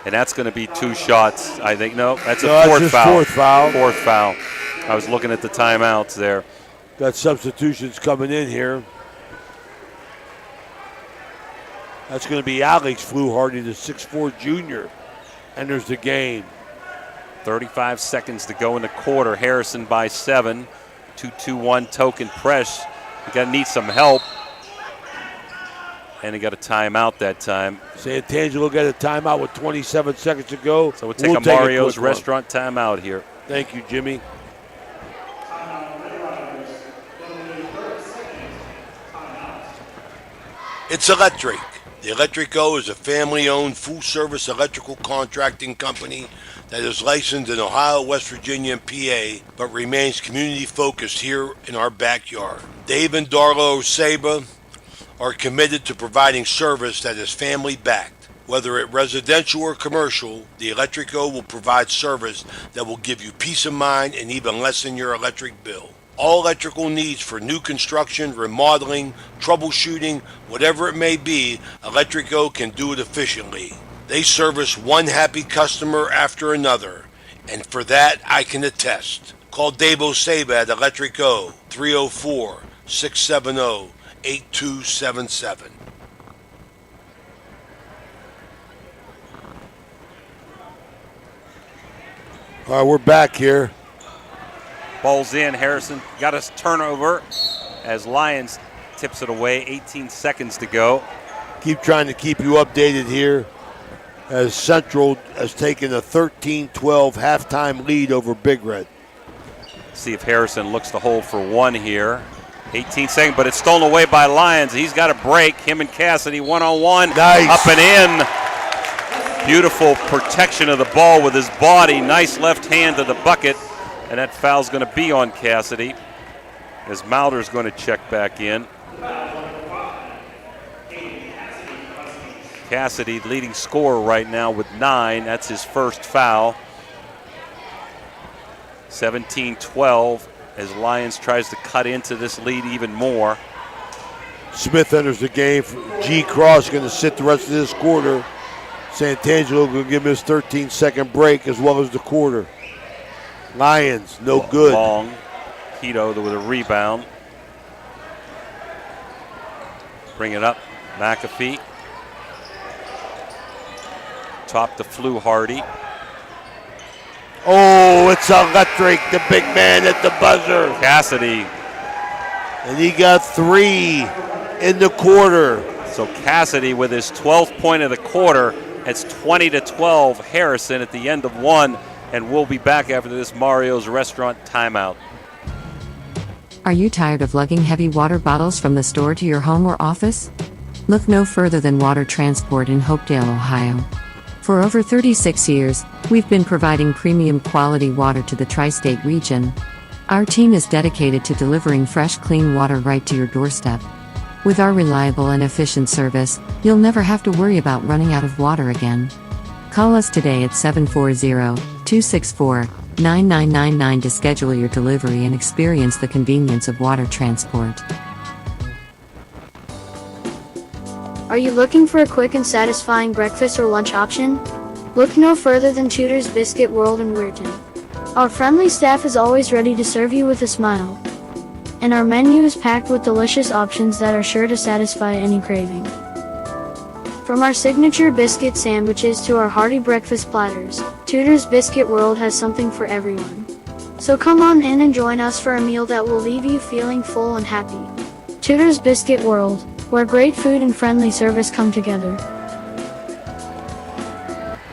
And that's going to be 2 shots, I think. No, that's No, a that's fourth his foul. fourth foul. Fourth foul. I was looking at the timeouts there. Got substitutions coming in here. That's going to be Alex Fluharty, the 6'4 junior, enters the game. 35 seconds to go in the quarter. Harrison by 7. 2-2-1 token press. You got to need some help. And he got a timeout that time. Santangelo got a timeout with 27 seconds to go. So we'll take a Mario's restaurant timeout here. Thank you, Jimmy. It's electric. The Electrico is a family-owned, full-service electrical contracting company that is licensed in Ohio, West Virginia, and PA, but remains community-focused here in our backyard. Dave and Darla Oseba are committed to providing service that is family-backed. Whether it residential or commercial, the Electrico will provide service that will give you peace of mind and even lessen your electric bill. All electrical needs for new construction, remodeling, troubleshooting, whatever it may be, Electrico can do it efficiently. They service one happy customer after another, and for that I can attest. Call Dave Oseba at Electrico, 304-670-8277. All right, we're back here. Ball's in. Harrison got us turnover as Lions tips it away. 18 seconds to go. Keep trying to keep you updated here as Central has taken a 13-12 halftime lead over Big Red. See if Harrison looks to hold for 1 here. 18 seconds, but it's stolen away by Lions. He's got a break. Him and Cassidy one-on-one. Nice. Up and in. Beautiful protection of the ball with his body. Nice left hand to the bucket. And that foul's going to be on Cassidy as Mauder's going to check back in. Cassidy, leading scorer right now with 9. That's his first foul. 17-12 as Lions tries to cut into this lead even more. Smith enters the game. G. Cross going to sit the rest of this quarter. Santangelo going to give him his 13-second break as well as the quarter. Lions, no good. Long. Keto with a rebound. Bring it up. McAfee. Top to Fluharty. Oh, it's electric. The big man at the buzzer. Cassidy. And he got 3 in the quarter. So Cassidy with his 12th point of the quarter. It's 20-12 Harrison at the end of 1. And we'll be back after this Mario's Restaurant timeout. Are you tired of lugging heavy water bottles from the store to your home or office? Look no further than Water Transport in Hopedale, Ohio. For over 36 years, we've been providing premium quality water to the tri-state region. Our team is dedicated to delivering fresh, clean water right to your doorstep. With our reliable and efficient service, you'll never have to worry about running out of water again. Call us today at 740-264-9999 to schedule your delivery and experience the convenience of water transport. Are you looking for a quick and satisfying breakfast or lunch option? Look no further than Tudor's Biscuit World in Weirton. Our friendly staff is always ready to serve you with a smile. And our menu is packed with delicious options that are sure to satisfy any craving. From our signature biscuit sandwiches to our hearty breakfast platters, Tudor's Biscuit World has something for everyone. So come on in and join us for a meal that will leave you feeling full and happy. Tudor's Biscuit World, where great food and friendly service come together.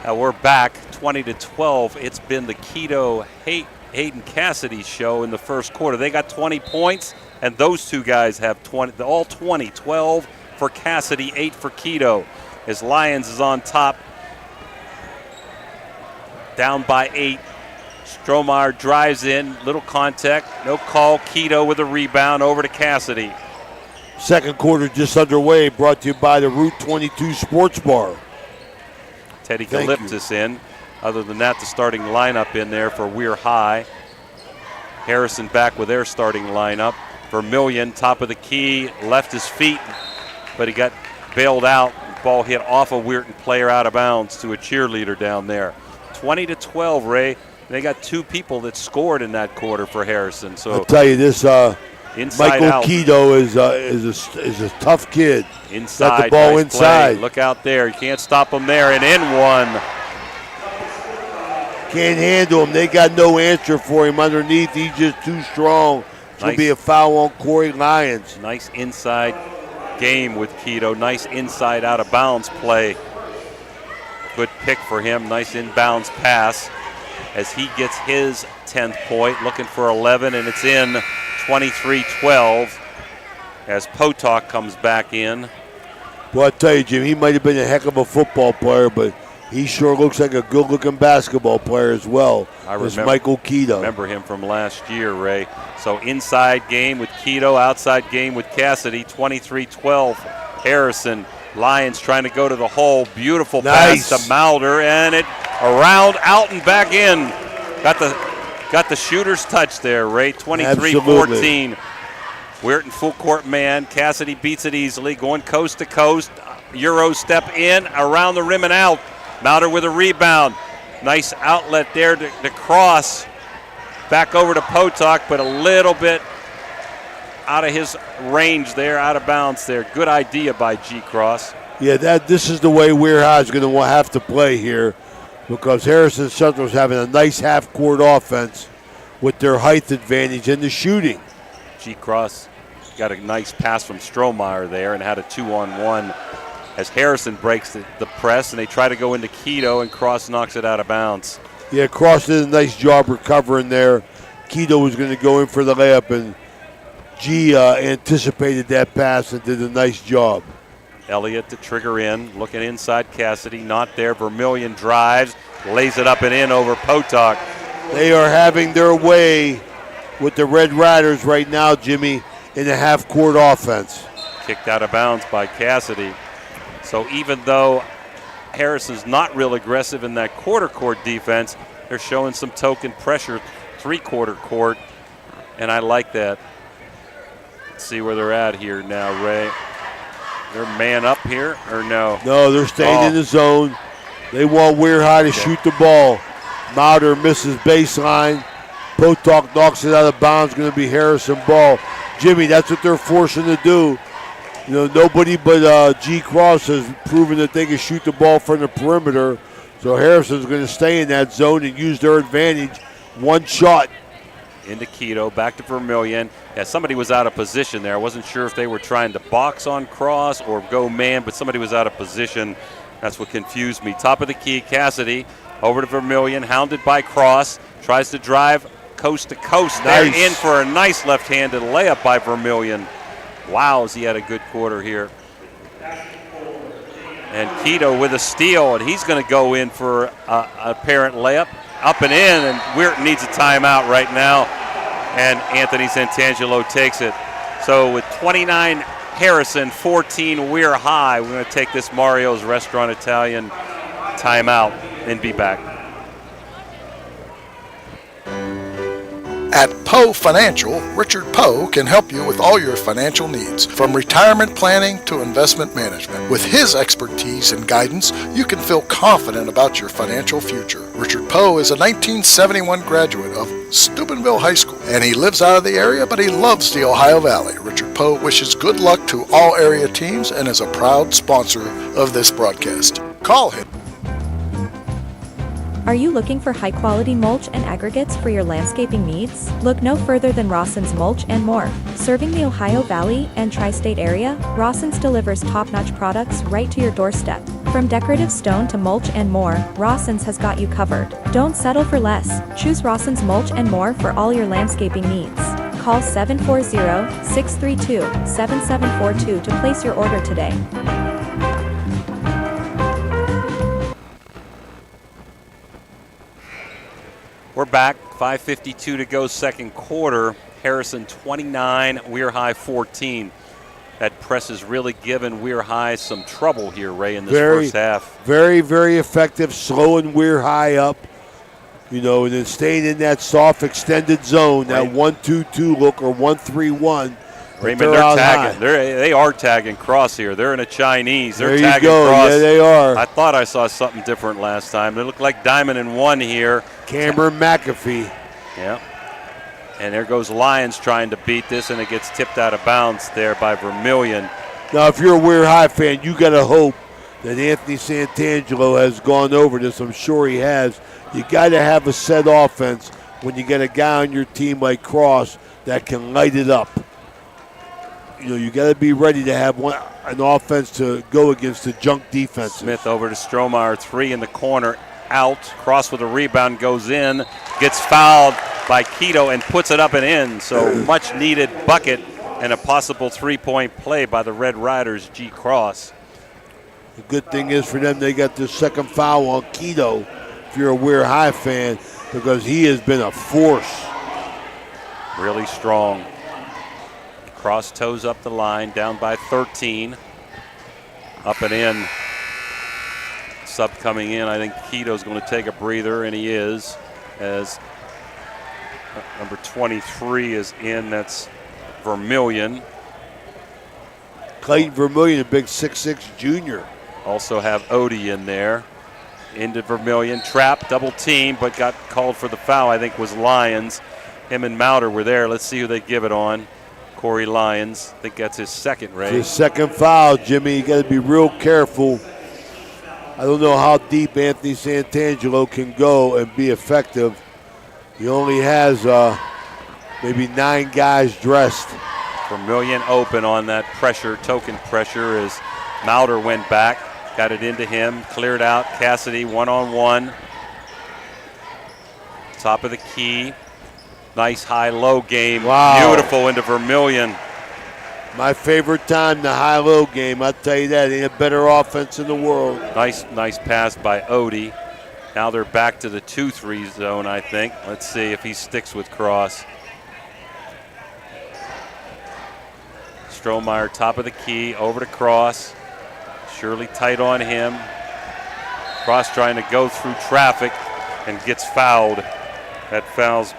We're back 20-12. It's been the Keto Hayden Cassidy show in the first quarter. They got 20 points, and those two guys have 20, all 20, 12 for Cassidy, 8 for Keto. As Lions is on top, down by 8. Strohmeyer drives in, little contact, no call. Keto with a rebound over to Cassidy. Second quarter just underway, brought to you by the Route 22 Sports Bar. Teddy Calypsis in. Other than that, the starting lineup in there for Weir High. Harrison back with their starting lineup. Vermillion, top of the key, left his feet, but he got bailed out. Ball hit off a Weirton player out of bounds to a cheerleader down there. 20-12, Ray. They got 2 people that scored in that quarter for Harrison. So I'll tell you this, Michael out. Keto is a tough kid. Inside, got the ball nice inside. Play. Look out there. You can't stop him there. And in one. Can't handle him. They got no answer for him underneath. He's just too strong. It's going to be a foul on Corey Lyons. Nice inside game with Keto. Nice inside out of bounds play. Good pick for him. Nice inbounds pass as he gets his 10th point. Looking for 11, and it's in. 23-12 as Potok comes back in. Well, I tell you, Jim, he might have been a heck of a football player, but he sure looks like a good-looking basketball player as well. As Michael Keto. Remember him from last year, Ray. So inside game with Keto, outside game with Cassidy. 23-12. Harrison. Lions trying to go to the hole. Beautiful pass to Mulder, and it around, out, and back in. Got the shooter's touch there, Ray. 23-14. Weirton full court man. Cassidy beats it easily, going coast to coast. Euro step in, around the rim and out. Mulder with a rebound. Nice outlet there to cross. Back over to Potok, but a little bit out of his range there, out of bounds there. Good idea by G-Cross. Yeah, this is the way Weir High is going to have to play here, because Harrison Central's having a nice half-court offense with their height advantage and the shooting. G-Cross got a nice pass from Strohmeyer there and had a 2-on-1 as Harrison breaks the press, and they try to go into Keto, and Cross knocks it out of bounds. Yeah, Cross did a nice job recovering there. Keto was going to go in for the layup, and G anticipated that pass and did a nice job. Elliott to trigger in, looking inside Cassidy, not there. Vermillion drives, lays it up and in over Potok. They are having their way with the Red Riders right now, Jimmy, in the half-court offense. Kicked out of bounds by Cassidy. So even though Harrison's not real aggressive in that quarter court defense, they're showing some token pressure, three-quarter court, and I like that. Let's see where they're at here now, Ray. They're man up here, or no? No, they're staying in the zone. They want Weir High to shoot the ball. Mulder misses baseline. Potok knocks it out of bounds. Going to be Harrison ball. Jimmy, that's what they're forcing to do. You know, nobody but G. Cross has proven that they can shoot the ball from the perimeter. So Harrison's going to stay in that zone and use their advantage. One shot. Into Keto, back to Vermillion. Yeah, somebody was out of position there. I wasn't sure if they were trying to box on Cross or go man, but somebody was out of position. That's what confused me. Top of the key, Cassidy over to Vermillion, hounded by Cross. Tries to drive coast to coast. Nice. There in for a nice left-handed layup by Vermillion. Wow, he had a good quarter here. And Keto with a steal, and he's going to go in for a apparent layup. Up and in, and Weir needs a timeout right now, and Anthony Santangelo takes it. So with 29 Harrison, 14 Weir High, we're going to take this Mario's Restaurant Italian timeout and be back. At Poe Financial, Richard Poe can help you with all your financial needs, from retirement planning to investment management. With his expertise and guidance, you can feel confident about your financial future. Richard Poe is a 1971 graduate of Steubenville High School, and he lives out of the area, but he loves the Ohio Valley. Richard Poe wishes good luck to all area teams and is a proud sponsor of this broadcast. Call him. Are you looking for high-quality mulch and aggregates for your landscaping needs? Look no further than Rawson's Mulch and More. Serving the Ohio Valley and tri-state area, Rawson's delivers top-notch products right to your doorstep. From decorative stone to mulch and more, Rawson's has got you covered. Don't settle for less. Choose Rawson's Mulch and More for all your landscaping needs. Call 740-632-7742 to place your order today. We're back. 5:52 to go, second quarter. Harrison 29, Weir High 14. That press has really given Weir High some trouble here, Ray, in this first half. Very, very effective, slowing Weir High up, and then staying in that soft extended zone, that 1-2-2 look or 1-3-1. Raymond, they're tagging. They are tagging Cross here. They're in a Chinese. They're there tagging you go. Cross. Yeah, they are. I thought I saw something different last time. They look like diamond in one here. Cameron McAfee. Yeah. And there goes Lyons trying to beat this, and it gets tipped out of bounds there by Vermillion. Now, if you're a Weir High fan, you got to hope that Anthony Santangelo has gone over this. I'm sure he has. You got to have a set offense when you get a guy on your team like Cross that can light it up. You got to be ready to have an offense to go against the junk defense. Smith over to Strohmeyer, 3 in the corner, out. Cross with a rebound, goes in, gets fouled by Keto and puts it up and in. So much needed bucket and a possible 3-point play by the Red Riders, G. Cross. The good thing is for them, they got their second foul on Keto, if you're a Weir High fan, because he has been a force. Really strong. Cross toes up the line, down by 13. Up and in. Sub coming in. I think Keto's going to take a breather, and he is, as number 23 is in. That's Vermillion. Clayton Vermillion, a big 6'6 junior. Also have Odie in there. Into Vermillion. Trap, double team, but got called for the foul, I think was Lyons. Him and Mauder were there. Let's see who they give it on. Corey Lyons. I think that's his second, Ray. His second foul, Jimmy. You got to be real careful. I don't know how deep Anthony Santangelo can go and be effective. He only has maybe 9 guys dressed. Vermillion open on that pressure, token pressure, as Mauder went back, got it into him, cleared out. Cassidy one-on-one. Top of the key. Nice high-low game. Wow. Beautiful into Vermillion. My favorite time, the high-low game. I'll tell you that. Ain't a better offense in the world. Nice pass by Odie. Now they're back to the 2-3 zone, I think. Let's see if he sticks with Cross. Strohmeyer, top of the key, over to Cross. Surely tight on him. Cross trying to go through traffic and gets fouled. That foul's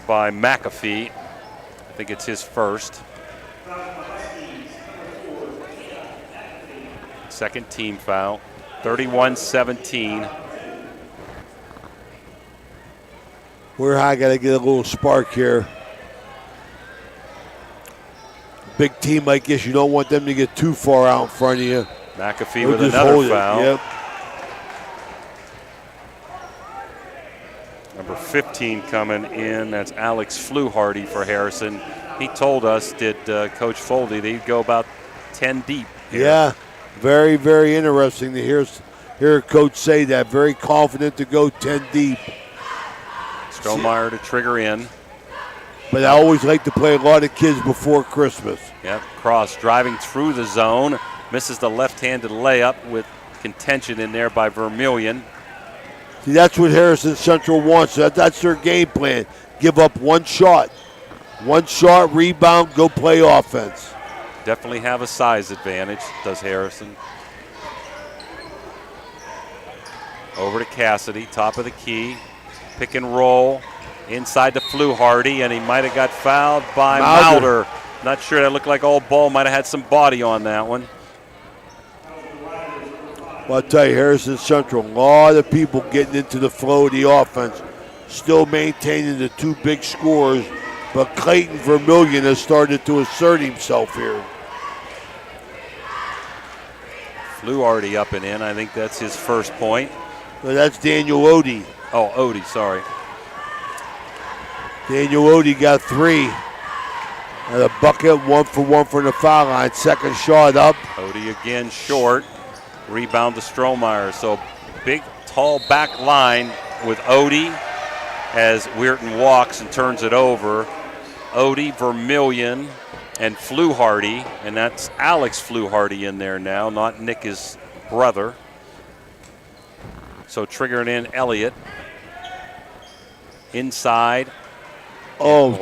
by McAfee. I think it's his first. Second team foul. 31-17. Weir High got to get a little spark here. Big team like this, you don't want them to get too far out in front of you. McAfee with another foul. Yep. Number 15 coming in, that's Alex Fluharty for Harrison. He told us, Coach Foldy, they'd go about 10 deep here. Yeah, very, very interesting to hear Coach say that. Very confident to go 10 deep. Strohmeyer to trigger in. But I always like to play a lot of kids before Christmas. Yep, Cross driving through the zone. Misses the left-handed layup with contention in there by Vermillion. See, that's what Harrison Central wants. That's their game plan. Give up one shot. One shot, rebound, go play offense. Definitely have a size advantage, does Harrison. Over to Cassidy, top of the key. Pick and roll. Inside to Fluharty, and he might have got fouled by Mauder. Not sure, that looked like old ball might have had some body on that one. Well, I'll tell you, Harrison Central, a lot of people getting into the flow of the offense, still maintaining the 2 big scores, but Clayton Vermillion has started to assert himself here. Fluharty up and in, I think that's his first point. Well, that's Daniel Odie. Oh, Odie, sorry. Daniel Odie got 3. And a bucket, 1 for 1 from the foul line. Second shot up. Odie again short. Rebound to Strohmeyer. So big, tall back line with Odie as Weirton walks and turns it over. Odie, Vermillion, and Fluharty, and that's Alex Fluharty in there now, not Nick, his brother. So triggering in Elliott. Inside. Oh,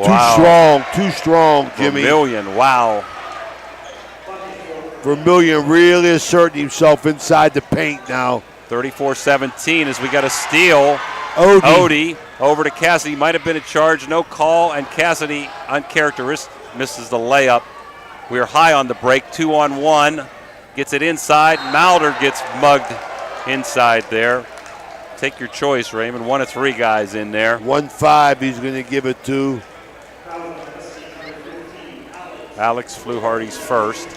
too strong, Jimmy. Vermillion, wow. Vermillion really asserting himself inside the paint now. 34-17 as we got a steal. Odie over to Cassidy. Might have been a charge, no call, and Cassidy, uncharacteristic, misses the layup. We're high on the break, 2-on-1. Gets it inside. Malder gets mugged inside there. Take your choice, Raymond. 1 of 3 guys in there. 1-5 he's going to give it to. Alex Fluharty's first.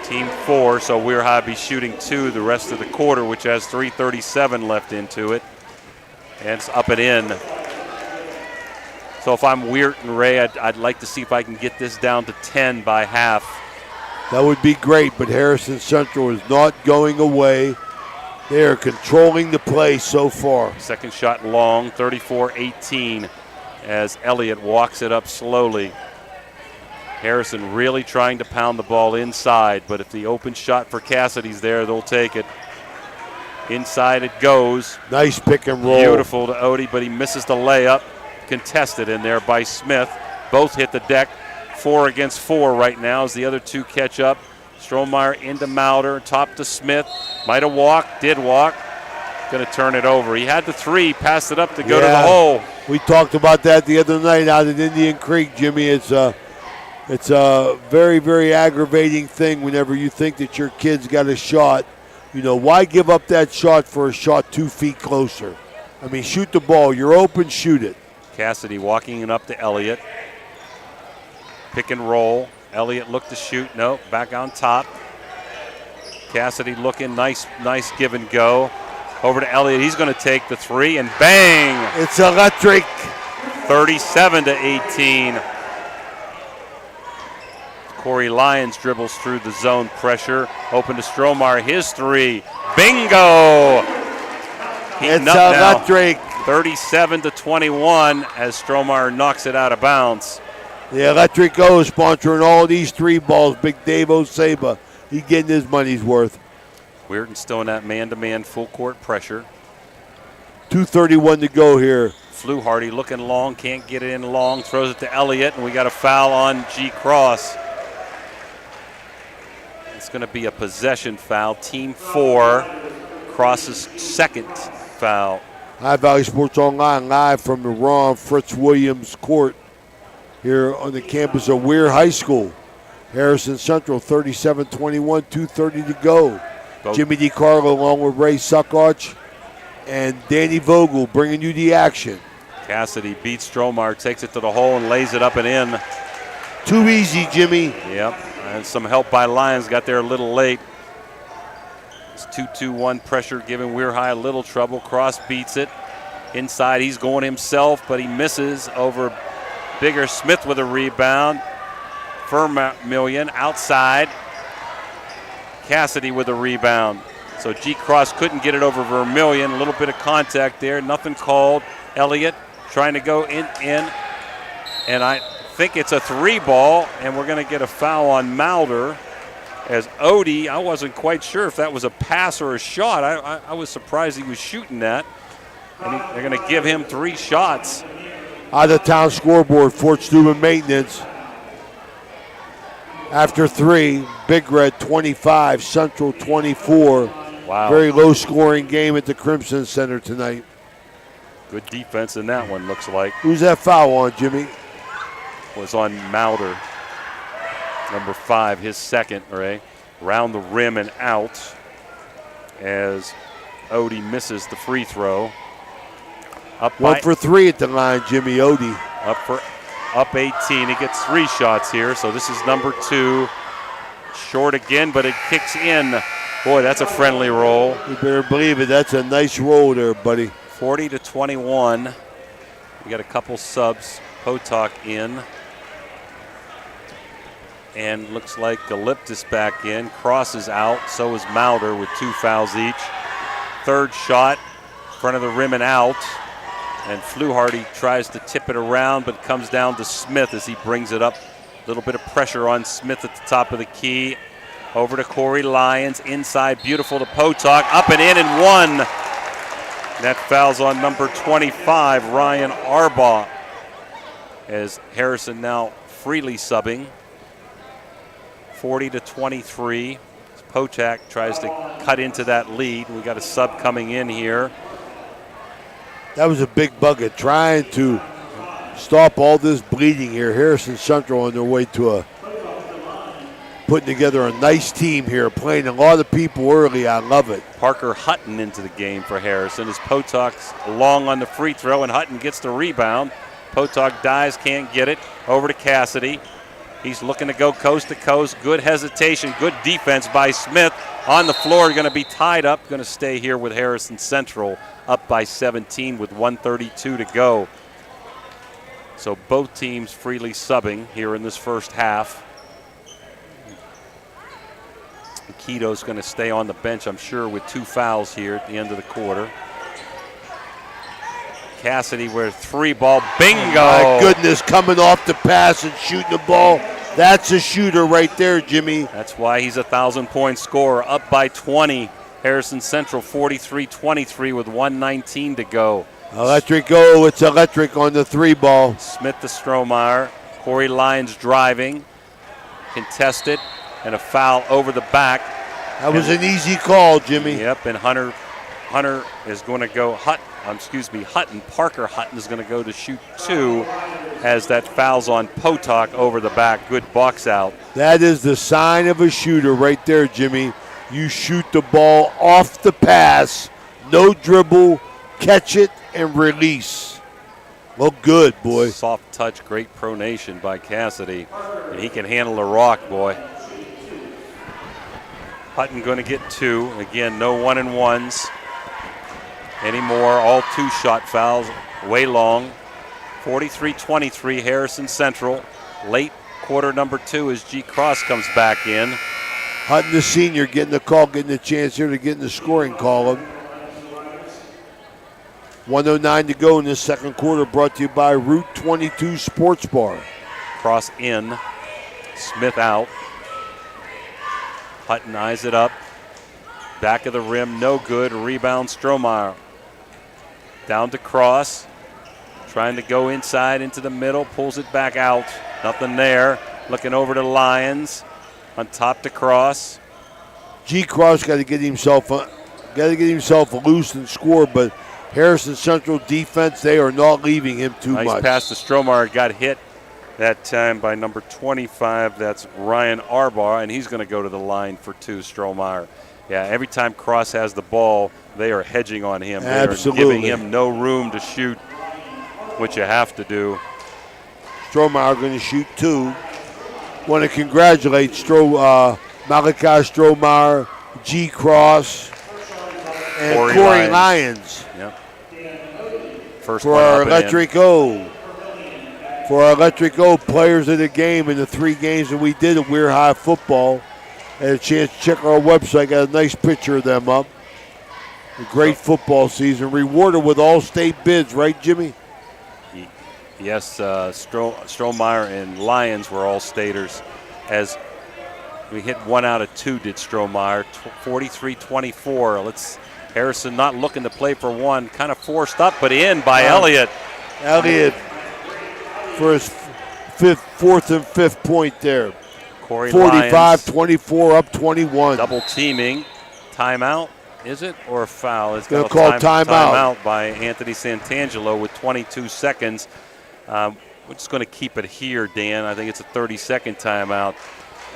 Team 4, so Weir High be shooting 2 the rest of the quarter, which has 3:37 left into it. And it's up and in. So if I'm Weir and Ray, I'd like to see if I can get this down to 10 by half. That would be great, but Harrison Central is not going away. They are controlling the play so far. Second shot long, 34-18, as Elliott walks it up slowly. Harrison really trying to pound the ball inside, but if the open shot for Cassidy's there, they'll take it. Inside it goes. Nice pick and roll. Beautiful to Odie, but he misses the layup. Contested in there by Smith. Both hit the deck. 4 against 4 right now as the other 2 catch up. Strohmeyer into Malder, top to Smith. Might have walked, did walk. Going to turn it over. He had the 3, passed it up to go to the hole. We talked about that the other night out at Indian Creek, Jimmy. It's a very, very aggravating thing whenever you think that your kid's got a shot. You know, why give up that shot for a shot 2 feet closer? I mean, shoot the ball. You're open, shoot it. Cassidy walking it up to Elliott. Pick and roll. Elliott looked to shoot. Nope, back on top. Cassidy looking, nice give and go. Over to Elliott. He's going to take the 3 and bang! It's electric. 37-18. Corey Lyons dribbles through the zone pressure. Open to Strohmeyer. His 3. Bingo! It's electric. 37-21 as Strohmeyer knocks it out of bounds. The Electric goes sponsoring all these 3 balls. Big Dave Oseba. He's getting his money's worth. Weirton still in that man-to-man full court pressure. 2:31 to go here. Fluharty looking long, can't get it in long, throws it to Elliott, and we got a foul on G. Cross. It's going to be a possession foul. Team 4, Cross's second foul. High Valley Sports Online live from the Ron Fritz Williams Court here on the campus of Weir High School. Harrison Central 37-21, 2:30 to go. Jimmy DiCarlo along with Ray Suckarch and Danny Vogel bringing you the action. Cassidy beats Strohmeyer, takes it to the hole and lays it up and in. Too easy, Jimmy. Yep, and some help by Lyons, got there a little late. It's 2-2-1 pressure giving Weir High a little trouble. Cross beats it. Inside, he's going himself, but he misses over Bigger. Smith with a rebound. Vermillion outside. Cassidy with a rebound. So G. Cross couldn't get it over Vermillion. A little bit of contact there. Nothing called. Elliott trying to go in. And I think it's a 3 ball, and we're going to get a foul on Malder. As Odie, I wasn't quite sure if that was a pass or a shot. I was surprised he was shooting that. And they're going to give him 3 shots. Out of town scoreboard, Fort Steuben Maintenance. After 3, Big Red 25, Central 24. Wow. Very low scoring game at the Crimson Center tonight. Good defense in that one, looks like. Who's that foul on, Jimmy? Was on Malder. Number 5, his second, Ray. Round the rim and out as Odie misses the free throw. Up 1 for 3 at the line, Jimmy Odie. Up 18. He gets 3 shots here, so this is number 2. Short again, but it kicks in. Boy, that's a friendly roll. You better believe it. That's a nice roll there, buddy. 40-21. We got a couple subs. Potok in. And looks like Galiptis back in. Cross is out. So is Malder with 2 fouls each. Third shot. Front of the rim and out. And Fluharty tries to tip it around, but comes down to Smith as he brings it up. A little bit of pressure on Smith at the top of the key. Over to Corey Lyons, inside, beautiful to Potok, up and in and one. That fouls on number 25, Ryan Arbaugh, as Harrison now freely subbing. 40-23. Potak tries to cut into that lead. We got a sub coming in here. That was a big bucket, trying to stop all this bleeding here. Harrison Central on their way to putting together a nice team here, playing a lot of people early. I love it. Parker Hutton into the game for Harrison as Potok's long on the free throw, and Hutton gets the rebound. Potok dives, can't get it. Over to Cassidy. He's looking to go coast to coast. Good hesitation, good defense by Smith. On the floor, going to be tied up. Going to stay here with Harrison Central, up by 17 with 1:32 to go. So both teams freely subbing here in this first half. Keto's going to stay on the bench, I'm sure, with 2 fouls here at the end of the quarter. Cassidy with a 3-ball, bingo! My goodness, coming off the pass and shooting the ball. That's a shooter right there, Jimmy. That's why he's a 1,000-point scorer, up by 20. Harrison Central 43-23 with 1:19 to go. Electric go, it's electric on the 3-ball. Smith to Strohmeyer. Corey Lyons driving, contested, and a foul over the back. That was an easy call, Jimmy. Yep, and Hunter is going to go, Hutton, Parker Hutton is going to go to shoot 2 as that foul's on Potok over the back. Good box out. That is the sign of a shooter right there, Jimmy. You shoot the ball off the pass, no dribble, catch it, and release. Look good, boy. Soft touch, great pronation by Cassidy. And he can handle the rock, boy. Hutton going to get 2. Again, no 1-and-1s anymore. All 2-shot fouls, way long. 43-23, Harrison Central. Late quarter number 2 as G. Cross comes back in. Hutton, the senior, getting the call, getting a chance here to get in the scoring column. 1:09 to go in this second quarter, brought to you by Route 22 Sports Bar. Cross in, Smith out. Hutton eyes it up. Back of the rim, no good. Rebound, Strohmeyer. Down to Cross. Trying to go inside into the middle, pulls it back out. Nothing there. Looking over to Lyons. On top to Cross. G. Cross got to get himself loose and score, but Harrison Central defense, they are not leaving him too much. Nice pass to Strohmeyer, got hit that time by number 25. That's Ryan Arbaugh, and he's going to go to the line for 2, Strohmeyer. Yeah, every time Cross has the ball, they are hedging on him. Absolutely. They are giving him no room to shoot, which you have to do. Strohmeyer going to shoot 2. Want to congratulate Malachi Strohmeyer, G. Cross, and Corey Lyons. Yep. First for our Electric O. For our Electric O players of the game in the 3 games that we did at Weir High football. Had a chance to check our website. Got a nice picture of them up. A great football season. Rewarded with all-state bids, right, Jimmy? Yes, Strohmeyer and Lyons were all staters. As we hit 1 out of 2, did Strohmeyer. 43-24. Harrison not looking to play for 1. Kind of forced up, but in by Elliott. Elliott for his 4th and 5th point there. Corey 45-24, up 21. Double teaming. Timeout, is it? Or a foul? It's going to call timeout. Timeout by Anthony Santangelo with 22 seconds. We're just going to keep it here, Dan. I think it's a 30-second timeout.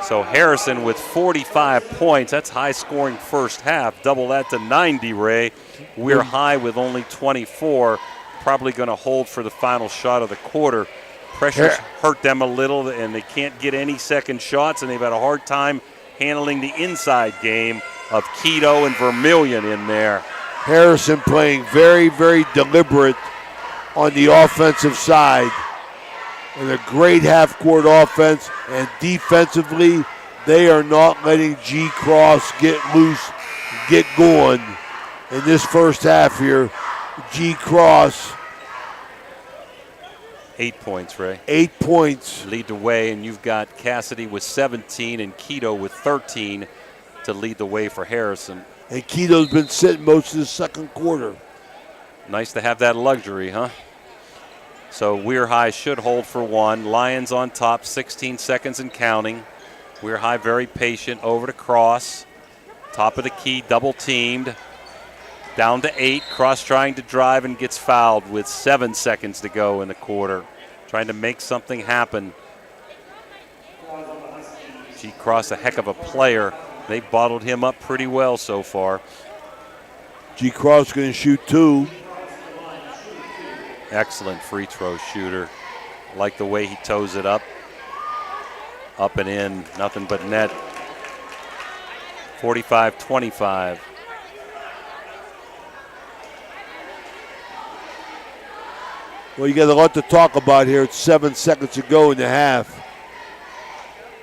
So Harrison with 45 points. That's high-scoring first half. Double that to 90, Ray. We're high with only 24. Probably going to hold for the final shot of the quarter. Pressure's hurt them a little, and they can't get any second shots, and they've had a hard time handling the inside game of Keto and Vermillion in there. Harrison playing very, very deliberate on the offensive side. And a great half-court offense, and defensively, they are not letting G. Cross get loose, get going. In this first half here, G. Cross 8 points, Ray. 8 points. Lead the way, and you've got Cassidy with 17 and Keto with 13 to lead the way for Harrison. And Keto's been sitting most of the second quarter. Nice to have that luxury, huh? So Weir High should hold for one. Lions on top, 16 seconds and counting. Weir High very patient, over to Cross. Top of the key, double teamed. Down to 8, Cross trying to drive and gets fouled with 7 seconds to go in the quarter. Trying to make something happen. G. Cross, a heck of a player. They bottled him up pretty well so far. G. Cross going to shoot 2. Excellent free throw shooter. Like the way he toes it up. Up and in, nothing but net. 45-25. Well, you got a lot to talk about here. It's 7 seconds to go in the half.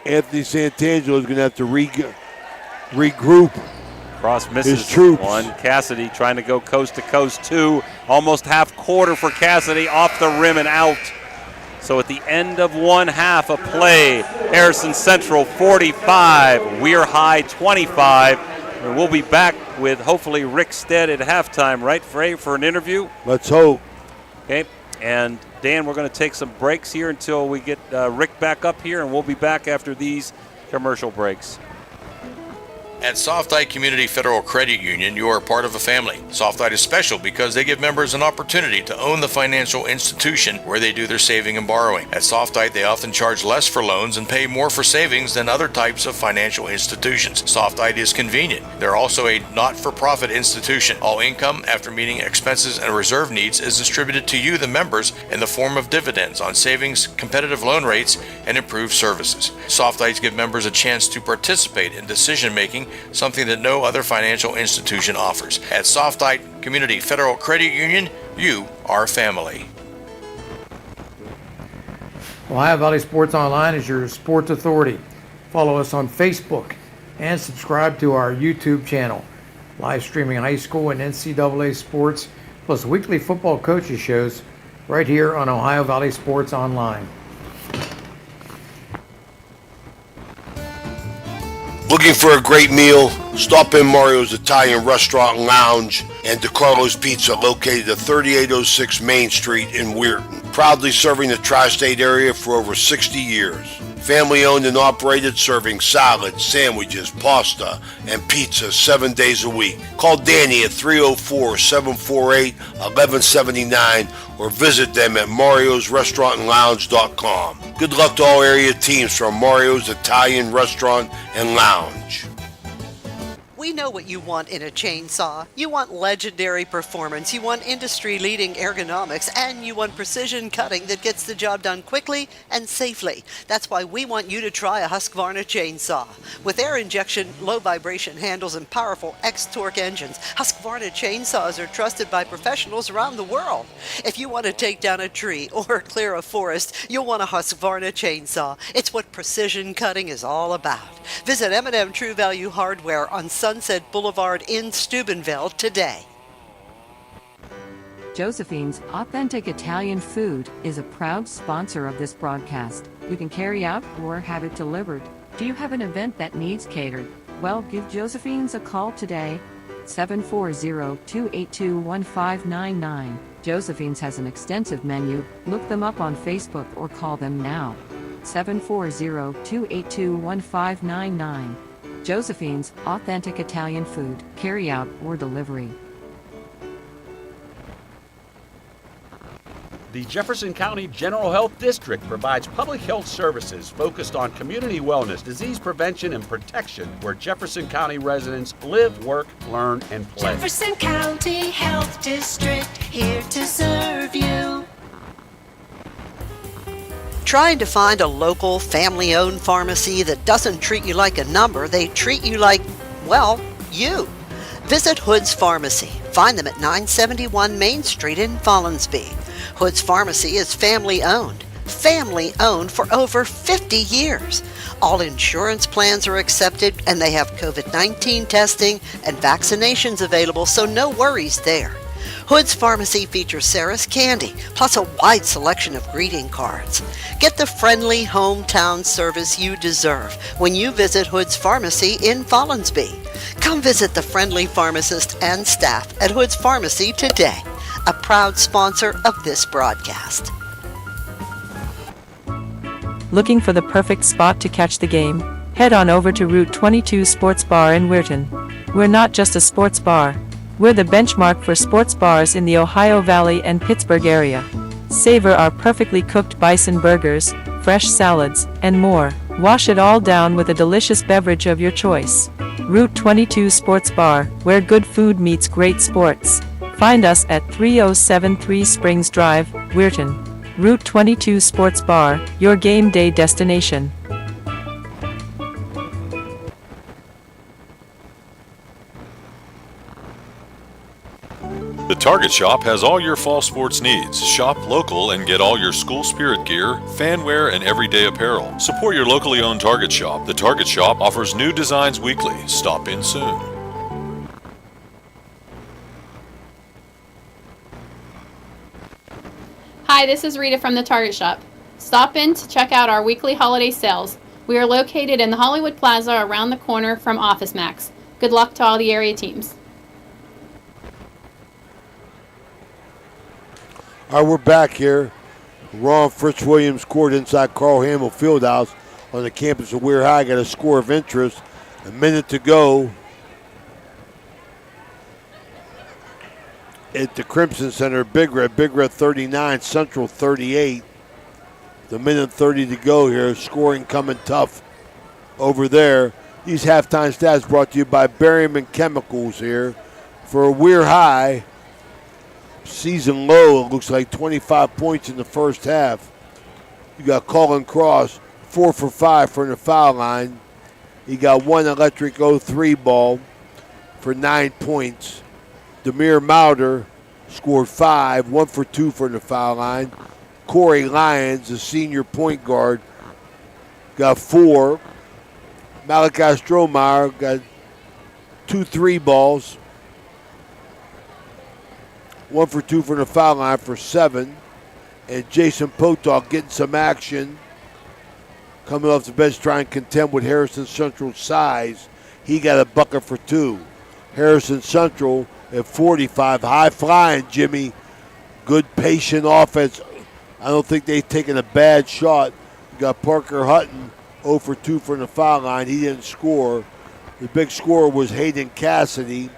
Anthony Santangelo is going to have to regroup. Cross misses his troops. One. Cassidy trying to go coast to coast. 2. Almost half quarter for Cassidy, off the rim and out. So at the end of one half of play, Harrison Central 45, Weir High 25. And we'll be back with hopefully Rick Stead at halftime, right, Frey, for an interview? Let's hope. Okay. And Dan, we're going to take some breaks here until we get Rick back up here, and we'll be back after these commercial breaks. At Softite Community Federal Credit Union, you are part of a family. Softite is special because they give members an opportunity to own the financial institution where they do their saving and borrowing. At Softite, they often charge less for loans and pay more for savings than other types of financial institutions. Softite is convenient. They're also a not-for-profit institution. All income, after meeting expenses and reserve needs, is distributed to you, the members, in the form of dividends on savings, competitive loan rates, and improved services. Softites give members a chance to participate in decision-making, something that no other financial institution offers. At Softite Community Federal Credit Union, you are family. Ohio Valley Sports Online is your sports authority. Follow us on Facebook and subscribe to our YouTube channel. Live streaming high school and NCAA sports, plus weekly football coaches shows right here on Ohio Valley Sports Online. Looking for a great meal? Stop in Mario's Italian Restaurant and Lounge and DeCarlo's Pizza, located at 3806 Main Street in Weirton. Proudly serving the tri-state area for over 60 years. Family owned and operated, serving salads, sandwiches, pasta, and pizza 7 days a week. Call Danny at 304-748-1179 or visit them at mariosrestaurantandlounge.com. Good luck to all area teams from Mario's Italian Restaurant and Lounge. We know what you want in a chainsaw. You want legendary performance, you want industry-leading ergonomics, and you want precision cutting that gets the job done quickly and safely. That's why we want you to try a Husqvarna chainsaw. With air injection, low vibration handles, and powerful X-Torque engines, Husqvarna chainsaws are trusted by professionals around the world. If you want to take down a tree or clear a forest, you'll want a Husqvarna chainsaw. It's what precision cutting is all about. Visit M&M True Value Hardware on Sunset Boulevard in Steubenville today. Josephine's Authentic Italian Food is a proud sponsor of this broadcast. You can carry out or have it delivered. Do you have an event that needs catered? Well, give Josephine's a call today. 740-282-1599. Josephine's has an extensive menu. Look them up on Facebook or call them now. 740-282-1599. Josephine's Authentic Italian Food, carry out or delivery. The Jefferson County General Health District provides public health services focused on community wellness, disease prevention, and protection where Jefferson County residents live, work, learn, and play. Jefferson County Health District, here to serve you. Trying to find a local, family-owned pharmacy that doesn't treat you like a number, they treat you like, well, you. Visit Hood's Pharmacy. Find them at 971 Main Street in Follinsby. Hood's Pharmacy is family-owned. Family-owned for over 50 years. All insurance plans are accepted, and they have COVID-19 testing and vaccinations available, so no worries there. Hood's Pharmacy features Sarah's Candy, plus a wide selection of greeting cards. Get the friendly hometown service you deserve when you visit Hood's Pharmacy in Follinsby. Come visit the friendly pharmacist and staff at Hood's Pharmacy today, a proud sponsor of this broadcast. Looking for the perfect spot to catch the game? Head on over to Route 22 Sports Bar in Weirton. We're not just a sports bar. We're the benchmark for sports bars in the Ohio Valley and Pittsburgh area. Savor our perfectly cooked bison burgers, fresh salads, and more. Wash it all down with a delicious beverage of your choice. Route 22 Sports Bar, where good food meets great sports. Find us at 3073 Springs Drive, Weirton. Route 22 Sports Bar, your game day destination. The Target Shop has all your fall sports needs. Shop local and get all your school spirit gear, fan wear, and everyday apparel. Support your locally owned Target Shop. The Target Shop offers new designs weekly. Stop in soon. Hi, this is Rita from the Target Shop. Stop in to check out our weekly holiday sales. We are located in the Hollywood Plaza around the corner from Office Max. Good luck to all the area teams. All right, we're back here. Ron Fritz Williams Court inside Carl Hamill Fieldhouse on the campus of Weir High. Got a score of interest. A minute to go at the Crimson Center. Big Red 39, Central 38. The minute 30 to go here. Scoring coming tough over there. These halftime stats brought to you by Berryman Chemicals here. For Weir High, season low, it looks like 25 points in the first half. You got Colin Cross, 4 for 5 from the foul line. He got one electric 0-3 ball for 9 points. Demir Mauder scored 5, 1 for 2 from the foul line. Corey Lyons, the senior point guard, got 4. Malachi Strohmeyer got 2 3 balls. 1 for 2 from the foul line for 7. And Jason Potok getting some action. Coming off the bench trying to contend with Harrison Central's size. He got a bucket for 2. Harrison Central at 45. High flying, Jimmy. Good patient offense. I don't think they've taken a bad shot. You got Parker Hutton 0 for 2 from the foul line. He didn't score. The big scorer was Hayden Cassidy.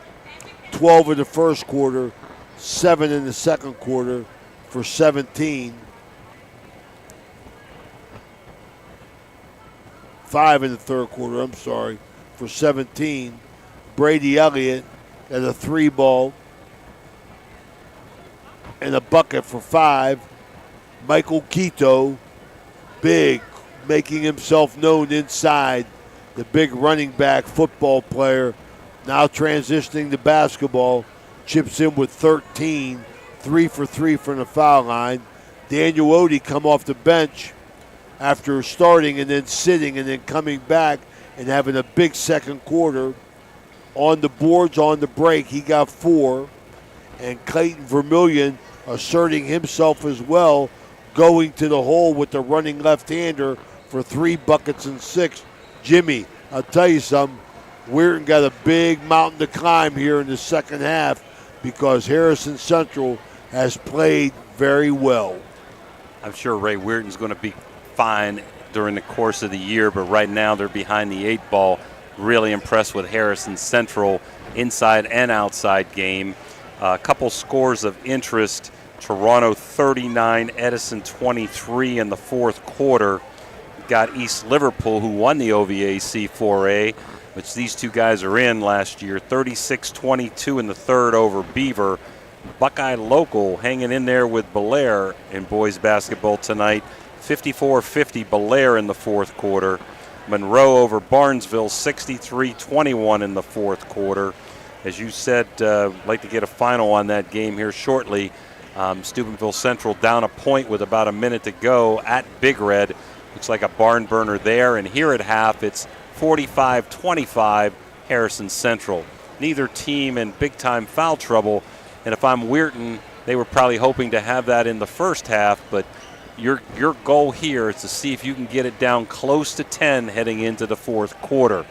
12 in the first quarter. 7 in the second quarter for 17. 5 in the third quarter, I'm sorry, for 17. Brady Elliott at a 3 ball and a bucket for 5. Michael Quito, big, making himself known inside. The big running back football player, now transitioning to basketball. Chips in with 13, 3 for 3 from the foul line. Daniel Odie come off the bench after starting and then sitting and then coming back and having a big second quarter. On the boards, on the break, he got 4. And Clayton Vermillion asserting himself as well, going to the hole with the running left-hander for 3 buckets and 6. Jimmy, I'll tell you something, Weirton got a big mountain to climb here in the second half, because Harrison Central has played very well. I'm sure Ray Weirton's going to be fine during the course of the year, but right now they're behind the 8 ball. Really impressed with Harrison Central inside and outside game. A couple scores of interest. Toronto 39, Edison 23 in the fourth quarter. Got East Liverpool, who won the OVAC 4A, which these two guys are in last year, 36-22 in the third over Beaver. Buckeye Local hanging in there with Belair in boys basketball tonight, 54-50 Belair in the fourth quarter. Monroe over Barnesville, 63-21 in the fourth quarter. As you said, I'd like to get a final on that game here shortly. Steubenville Central down a point with about a minute to go at Big Red. Looks like a barn burner there, and here at half it's 45-25 Harrison Central. Neither team in big-time foul trouble, And if I'm Weirton, they were probably hoping to have that in the first half, but your goal here is to see if you can get it down close to 10 heading into the fourth quarter.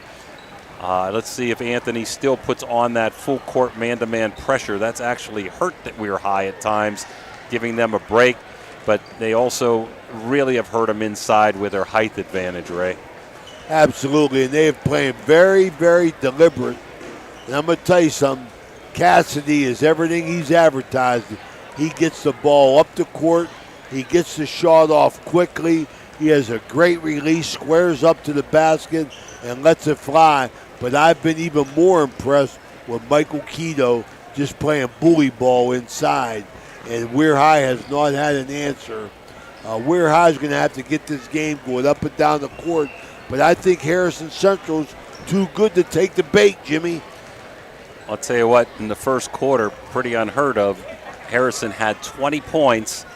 Let's see if Anthony still puts on that full court man-to-man pressure. That's actually hurt that Weir High at times, giving them a break, but they also really have hurt them inside with their height advantage, Ray. Absolutely, and they're playing very, very deliberate. And I'm going to tell you something. Cassidy is everything he's advertised. He gets the ball up the court. He gets the shot off quickly. He has a great release, squares up to the basket, and lets it fly. But I've been even more impressed with Michael Keto just playing bully ball inside. And Weir High has not had an answer. Weir High is going to have to get this game going up and down the court. But I think Harrison Central's too good to take the bait, Jimmy. I'll tell you what, in the first quarter, pretty unheard of, Harrison had 20 points,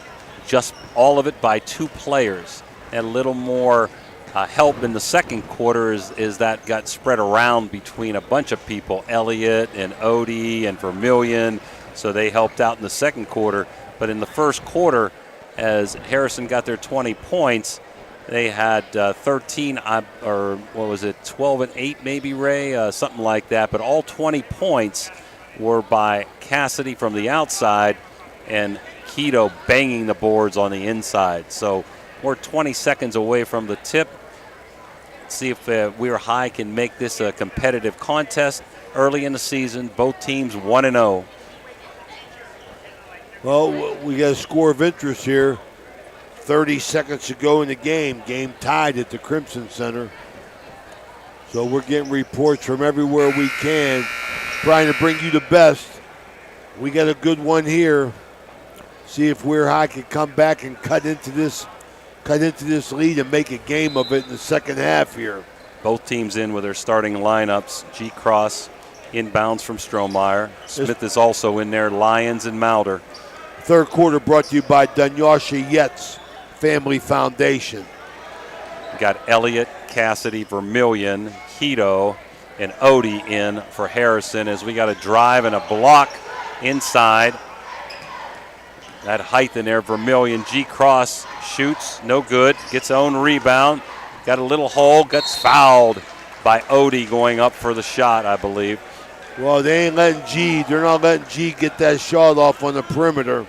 just all of it by 2 players. And a little more help in the second quarter is that got spread around between a bunch of people, Elliott and Odie and Vermillion, so they helped out in the second quarter. But in the first quarter, as Harrison got their 20 points, they had 13, or what was it, 12 and 8 maybe, Ray, something like that. But all 20 points were by Cassidy from the outside and Keto banging the boards on the inside. So we're 20 seconds away from the tip. See if Weir High can make this a competitive contest early in the season. Both teams 1-0. Well, we got a score of interest here. 30 seconds to go in the game. Game tied at the Crimson Center. So we're getting reports from everywhere we can, trying to bring you the best. We got a good one here. See if Weir High can come back and cut into this lead and make a game of it in the second half here. Both teams in with their starting lineups. G. Cross inbounds from Strohmeyer. Smith is also in there. Lyons and Mauder. Third quarter brought to you by Dunyasha Yetz Family Foundation. We got Elliott, Cassidy, Vermillion, Keto, and Odie in for Harrison as we got a drive and a block inside. That height in there, Vermillion. G. Cross shoots, no good. Gets own rebound. Got a little hole, gets fouled by Odie going up for the shot, I believe. Well, they're not letting G get that shot off on the perimeter.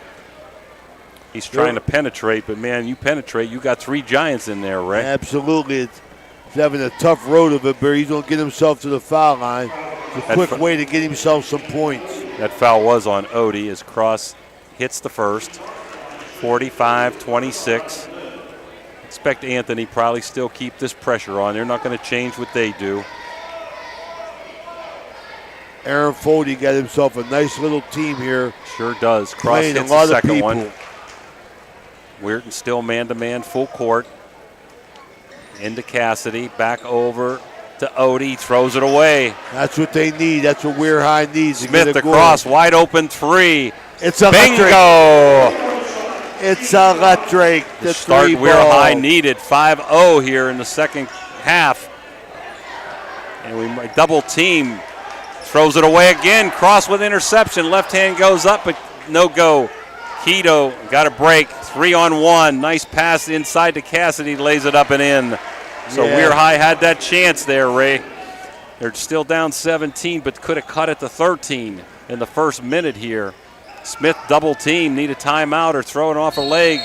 He's trying to penetrate, but man, you penetrate, you got 3 Giants in there, Ray. Absolutely. He's having a tough road of it, but he's going to get himself to the foul line. It's a quick way to get himself some points. That foul was on Odie as Cross hits the first. 45-26. Expect Anthony probably still keep this pressure on. They're not going to change what they do. Aaron Foldy got himself a nice little team here. Sure does. Cross hits the second one. Weirton still man-to-man, full court. Into Cassidy, back over to Odie, throws it away. That's what they need. That's what Weir High needs. Smith across, wide open 3. It's electric. Bingo! It's electric. The start Weir High needed. 5-0 here in the second half. And we double team. Throws it away again. Cross with interception. Left hand goes up, but no go. Keto got a break. 3-on-1. Nice pass inside to Cassidy. Lays it up and in. So Weir High had that chance there, Ray. They're still down 17, but could have cut it to 13 in the first minute here. Smith double team. Need a timeout or throw it off a leg.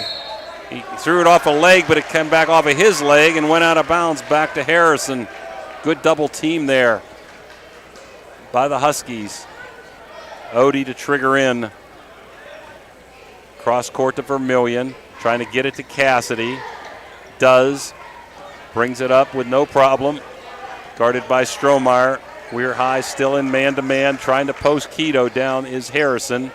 He threw it off a leg, but it came back off of his leg and went out of bounds back to Harrison. Good double team there by the Huskies. Odie to trigger in. Cross court to Vermillion. Trying to get it to Cassidy. Does. Brings it up with no problem. Guarded by Strohmeyer. Weir High still in man-to-man. Trying to post Keto down is Harrison.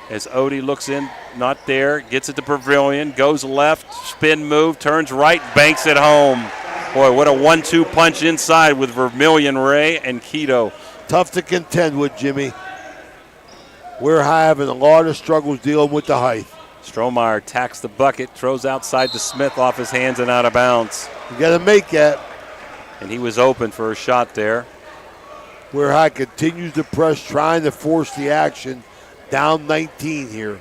As Odie looks in, not there. Gets it to Vermillion. Goes left. Spin move. Turns right. Banks it home. Boy, what a 1-2 punch inside with Vermillion, Ray, and Keto. Tough to contend with, Jimmy. We're having a lot of struggles dealing with the height. Strohmeyer attacks the bucket, throws outside to Smith off his hands and out of bounds. You got to make that. And he was open for a shot there. Weir High continues to press, trying to force the action. Down 19 here.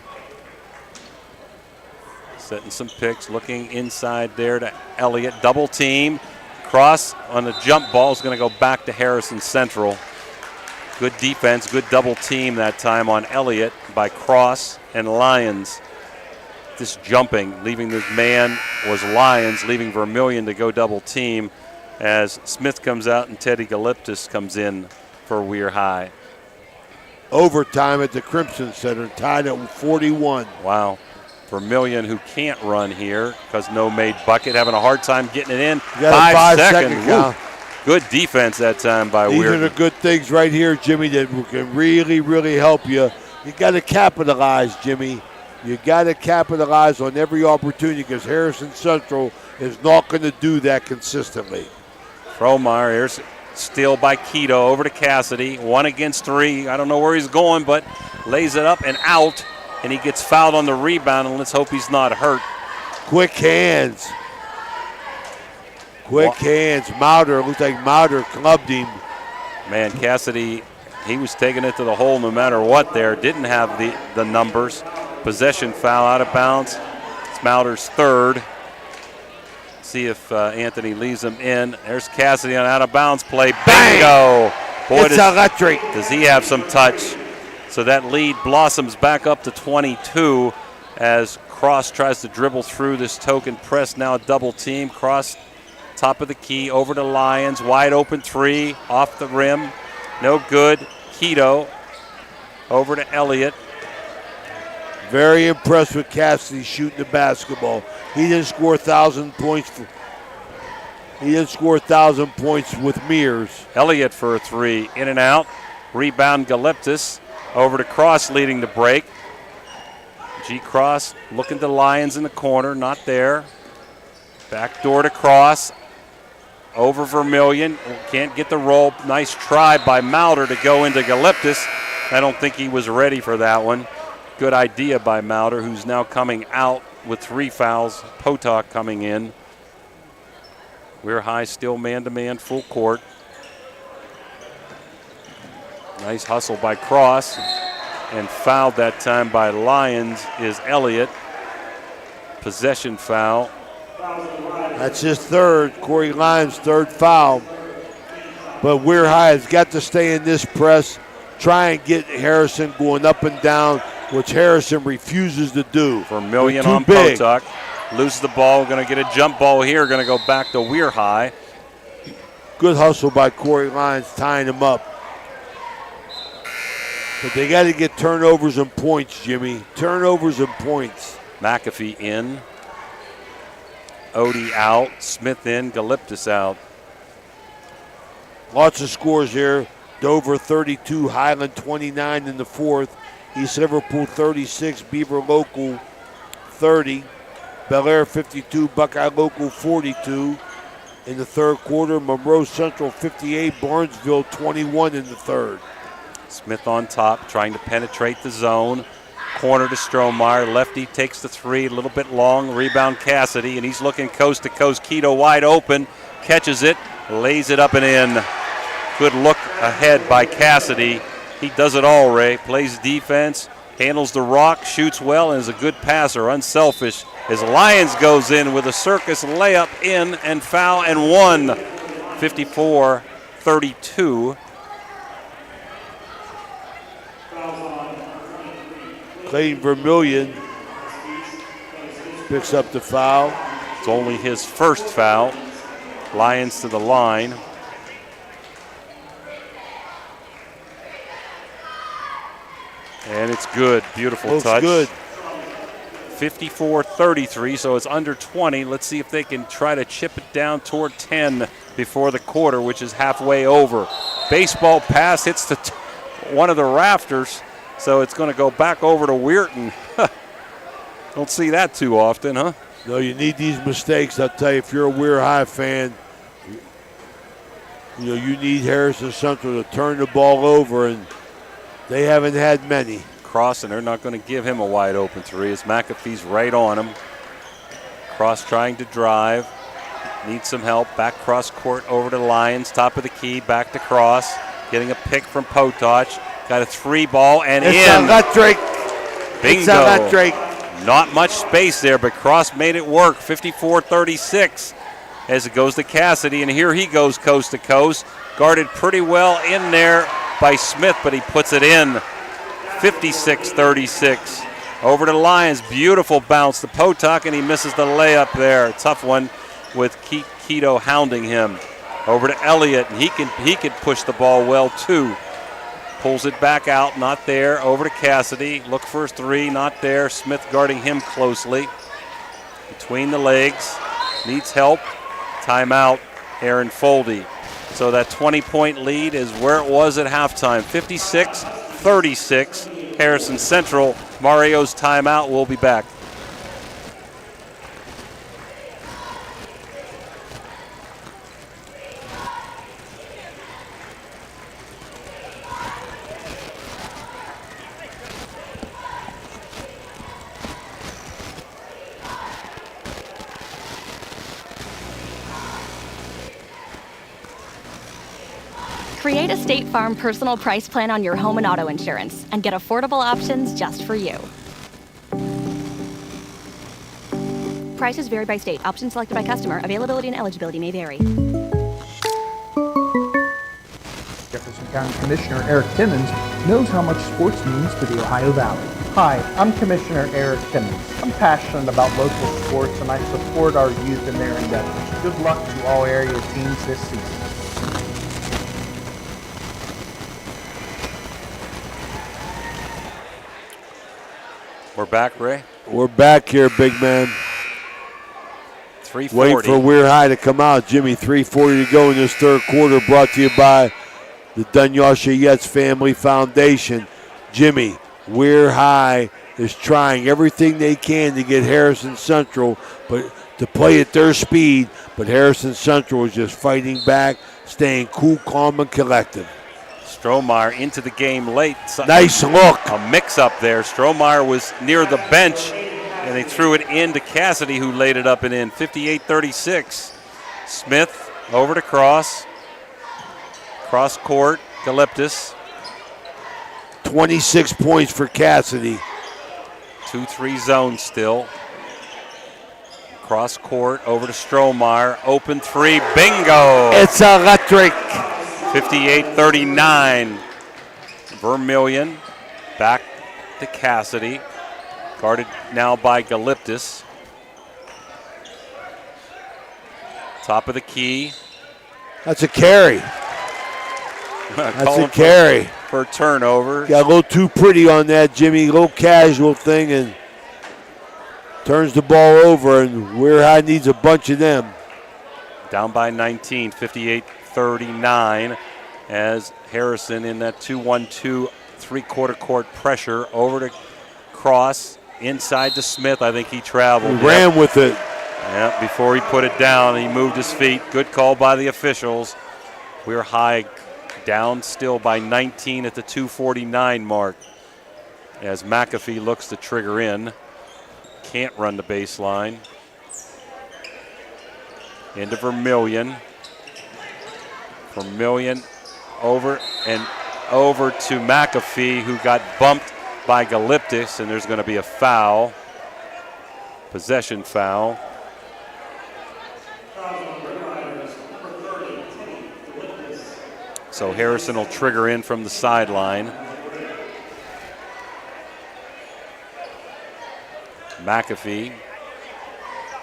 Setting some picks, looking inside there to Elliott. Double team. Cross on the jump ball is going to go back to Harrison Central. Good defense, good double team that time on Elliott by Cross and Lyons. This jumping, leaving this man was Lyons, leaving Vermillion to go double team as Smith comes out and Teddy Galiptis comes in for Weir High. Overtime at the Crimson Center, tied at 41. Wow. Vermillion, who can't run here because no made bucket, having a hard time getting it in. You got a 5 second count. Good defense that time by Weir. These are the good things right here, Jimmy, that can really, really help you. You got to capitalize, Jimmy. You got to capitalize on every opportunity because Harrison Central is not going to do that consistently. Fromeyer, here's steal by Keto over to Cassidy. 1 against 3. I don't know where he's going, but lays it up and out. And he gets fouled on the rebound, and let's hope he's not hurt. Quick hands. Quick hands. Mauder, looks like Mauder clubbed him. Man, Cassidy, he was taking it to the hole no matter what there. Didn't have the numbers. Possession foul out of bounds. It's Mauder's third. See if Anthony leaves him in. There's Cassidy on out of bounds play. Bingo! Boy, it's electric. Does he have some touch? So that lead blossoms back up to 22 as Cross tries to dribble through this token press. Now a double team. Cross, top of the key, over to Lyons. Wide open 3, off the rim. No good. Keto over to Elliott. Very impressed with Cassidy shooting the basketball. He didn't score 1,000 points. He didn't score 1,000 points with Mears. Elliott for a 3, in and out. Rebound Galiptis. Over to Cross leading the break. G. Cross looking to Lyons in the corner, not there. Back door to Cross. Over Vermillion, can't get the roll. Nice try by Mauder to go into Galiptis. I don't think he was ready for that one. Good idea by Mauder, who's now coming out with 3 fouls. Potok coming in. Weir High still man-to-man, full court. Nice hustle by Cross, and fouled that time by Lyons is Elliott. Possession foul. That's his third, Corey Lyons' third foul. But Weir High has got to stay in this press, try and get Harrison going up and down, which Harrison refuses to do. Vermillion on Potok. Loses the ball, going to get a jump ball here, going to go back to Weir High. Good hustle by Corey Lyons, tying him up. But they got to get turnovers and points, Jimmy. Turnovers and points. McAfee in. Odie out. Smith in. Galiptis out. Lots of scores here. Dover 32, Highland 29 in the fourth. East Liverpool 36, Beaver Local 30. Bel Air 52, Buckeye Local 42. In the third quarter, Monroe Central 58, Barnesville 21 in the third. Smith on top, trying to penetrate the zone. Corner to Strohmeyer. Lefty takes the 3, a little bit long. Rebound Cassidy, and he's looking coast to coast. Keto wide open, catches it, lays it up and in. Good look ahead by Cassidy. He does it all, Ray. Plays defense, handles the rock, shoots well, and is a good passer, unselfish. As Lyons goes in with a circus layup in and foul and one. 54-32. Clayton Vermillion picks up the foul. It's only his first foul. Lyons to the line. And it's good. Beautiful Looks touch. Good. 54-33, so it's under 20. Let's see if they can try to chip it down toward 10 before the quarter, which is halfway over. Baseball pass hits one of the rafters, so it's going to go back over to Weirton. Don't see that too often, huh? No, you need these mistakes. I'll tell you, if you're a Weir High fan, you need Harrison Central to turn the ball over, and they haven't had many. Cross, and they're not going to give him a wide open 3 as McAfee's right on him. Cross trying to drive. Needs some help. Back cross court over to Lyons. Top of the key. Back to Cross. getting a pick from Potoch. Got a 3 ball and it's in. Electric. Bingo. It's electric. Not much space there, but Cross made it work. 54-36 as it goes to Cassidy, and here he goes coast to coast. Guarded pretty well in there by Smith, but he puts it in. 56-36. Over to Lyons. Beautiful bounce to Potoch, and he misses the layup there. Tough one with Keto hounding him. Over to Elliott, and he can push the ball well too. Pulls it back out, not there. Over to Cassidy. Look for his 3, not there. Smith guarding him closely. Between the legs. Needs help. Timeout, Aaron Foldy. So that 20-point lead is where it was at halftime. 56-36. Harrison Central. Mario's timeout. We'll be back. Create a State Farm personal price plan on your home and auto insurance and get affordable options just for you. Prices vary by state. Options selected by customer. Availability and eligibility may vary. Jefferson County Commissioner Eric Timmons knows how much sports means to the Ohio Valley. Hi, I'm Commissioner Eric Timmons. I'm passionate about local sports and I support our youth in their endeavors. Good luck to all area teams this season. We're back, Ray. We're back here, big man. 3:40. Waiting for Weir High to come out. Jimmy, 3:40 to go in this third quarter, brought to you by the Dunyasha Yates Family Foundation. Jimmy, Weir High is trying everything they can to get Harrison Central but to play at their speed, but Harrison Central is just fighting back, staying cool, calm, and collected. Strohmeyer into the game late. Nice look. A mix-up there. Strohmeyer was near the bench, and they threw it into Cassidy, who laid it up and in. 58-36. Smith over to Cross. Cross court, Galiptis. 26 points for Cassidy. 2-3 zone still. Cross court, over to Strohmeyer. Open 3, bingo! It's electric. 58-39. Vermillion back to Cassidy. Guarded now by Galiptis. Top of the key. That's a carry. That's a carry. For a turnover. Got a little too pretty on that, Jimmy. A little casual thing and turns the ball over, and Weir High needs a bunch of them. Down by 19, 58-39, as Harrison in that 2-1-2 three-quarter court pressure over to Cross, inside to Smith. I think he traveled. He ran with it. Yeah, before he put it down, he moved his feet. Good call by the officials. We're high, down still by 19 at the 2:49 mark, as McAfee looks to trigger in. Can't run the baseline. Into Vermillion. Vermillion over and over to McAfee, who got bumped by Galiptis, and there's going to be a foul. Possession foul. So Harrison will trigger in from the sideline. McAfee.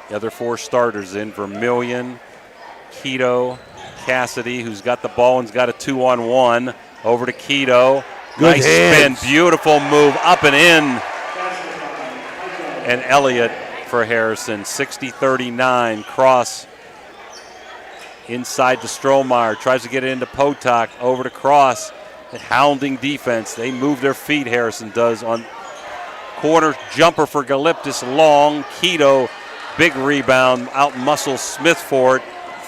The other four starters in. Vermillion, Keto, Cassidy, who's got the ball and's got a 2-on-1. Over to Keto. Good nice hands. spin, beautiful move, up and in. And Elliott for Harrison, 60-39. Cross inside to Strohmeyer, tries to get it into Potoch, over to Cross. The hounding defense. They move their feet, Harrison does, on corner jumper for Galiptis, long. Keto, big rebound, out muscles Smith for it.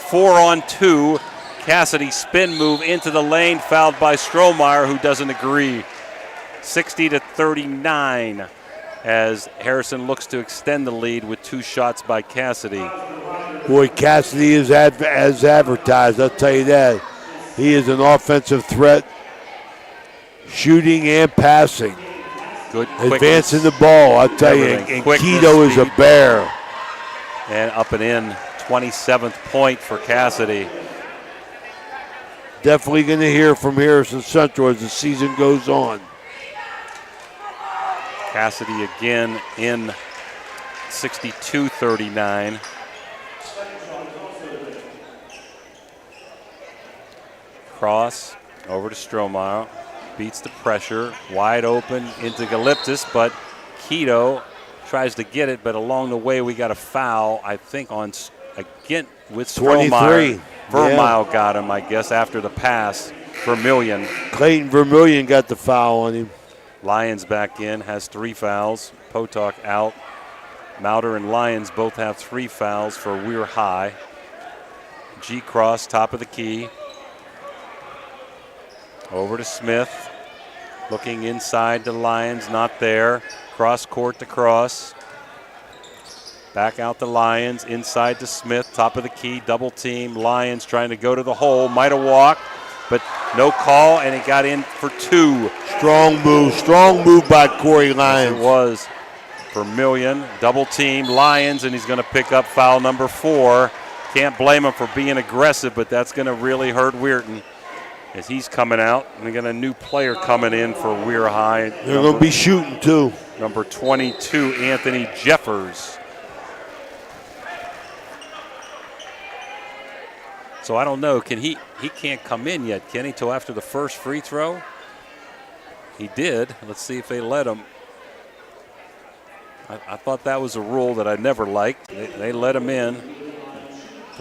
4-on-2. Cassidy spin move into the lane, fouled by Strohmeyer, who doesn't agree. 60-39 as Harrison looks to extend the lead with two shots by Cassidy. Boy, Cassidy is as advertised, I'll tell you that. He is an offensive threat, shooting and passing. Good advancing the ball, I'll tell you. And Keto is a bear. And up and in, 27th point for Cassidy. Definitely going to hear from Harrison Central as the season goes on. Cassidy again in 62-39. Cross over to Strohmeyer. Beats the pressure. Wide open into Galiptis, but Keto tries to get it, but along the way we got a foul, I think, on again with Strohmeyer. 23. Vermeil got him, I guess, after the pass. Vermillion. Clayton Vermillion got the foul on him. Lyons back in, has 3 fouls. Potok out. Mauder and Lyons both have 3 fouls for Weir High. G-Cross, top of the key. Over to Smith. Looking inside to Lyons, not there. Cross court to Cross. Back out to Lyons, inside to Smith, top of the key, double team. Lyons trying to go to the hole, might have walked, but no call, and it got in for 2. Strong move by Corey Lyons. Yes, it was. Vermillion, double team, Lyons, and he's going to pick up foul number 4. Can't blame him for being aggressive, but that's going to really hurt Weirton as he's coming out. And we got a new player coming in for Weir High. They're going to be shooting too. Number 22, Anthony Jeffers. So I don't know, he can't come in yet, can he, till after the first free throw? He did. Let's see if they let him. I thought that was a rule that I never liked. They let him in.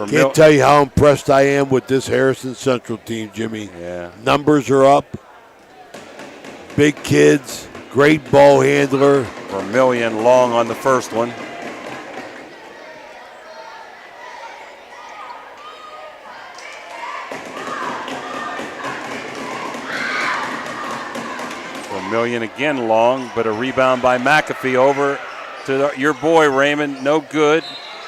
Can't tell you how impressed I am with this Harrison Central team, Jimmy. Yeah. Numbers are up. Big kids, great ball handler. Vermillion long on the first one. Vermillion again long, but a rebound by McAfee over to your boy Raymond. No good,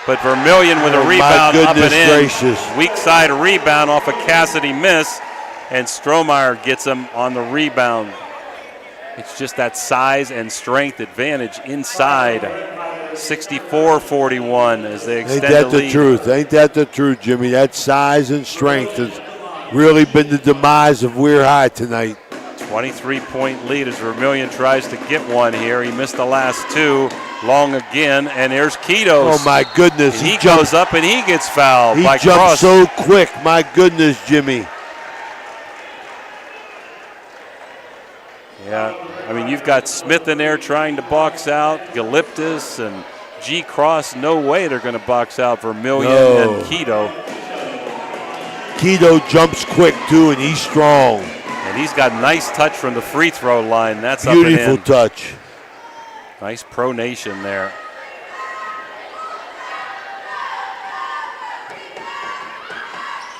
but Vermillion with a rebound up and in. Gracious. Weak side rebound off a Cassidy miss, and Strohmeyer gets him on the rebound. It's just that size and strength advantage inside. 64-41 as they extend the lead. Ain't that the truth? Ain't that the truth, Jimmy? That size and strength has really been the demise of Weir High tonight. 23-point lead as Vermillion tries to get one here. He missed the last 2. Long again, and there's Ketos. Oh, my goodness. He goes up and he gets fouled by He jumped Cross. so quick. My goodness, Jimmy. Yeah, I mean, you've got Smith in there trying to box out Galiptis and G-Cross. No way they're going to box out Vermillion and Keto. Keto jumps quick, too, and he's strong. And he's got nice touch from the free throw line. That's up and in. Beautiful touch. Nice pronation there.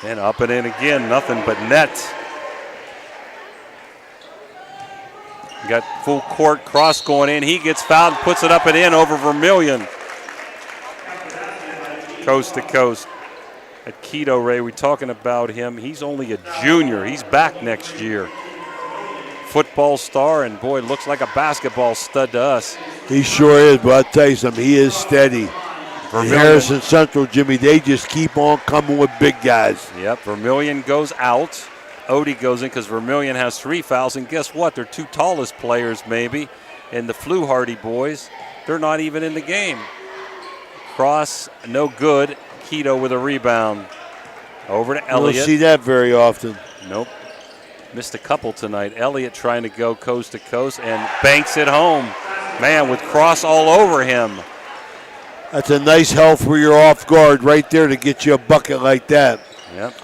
And up and in again, nothing but net. Got full court, Cross going in. He gets fouled, puts it up and in over Vermillion. Coast to coast. At Keto, Ray, we're talking about him. He's only a junior. He's back next year. Football star, and boy, looks like a basketball stud to us. He sure is, but I'll tell you something, he is steady. Harrison Central, Jimmy, they just keep on coming with big guys. Yep, Vermillion goes out. Odie goes in because Vermillion has 3 fouls, and guess what? They're 2 tallest players maybe, and the Fluharty boys, they're not even in the game. Cross, no good. Keto with a rebound. Over to Elliott. You don't see that very often. Nope. Missed a couple tonight. Elliott trying to go coast to coast and banks it home. Man, with Cross all over him. That's a nice help where you're off guard right there to get you a bucket like that. Yep.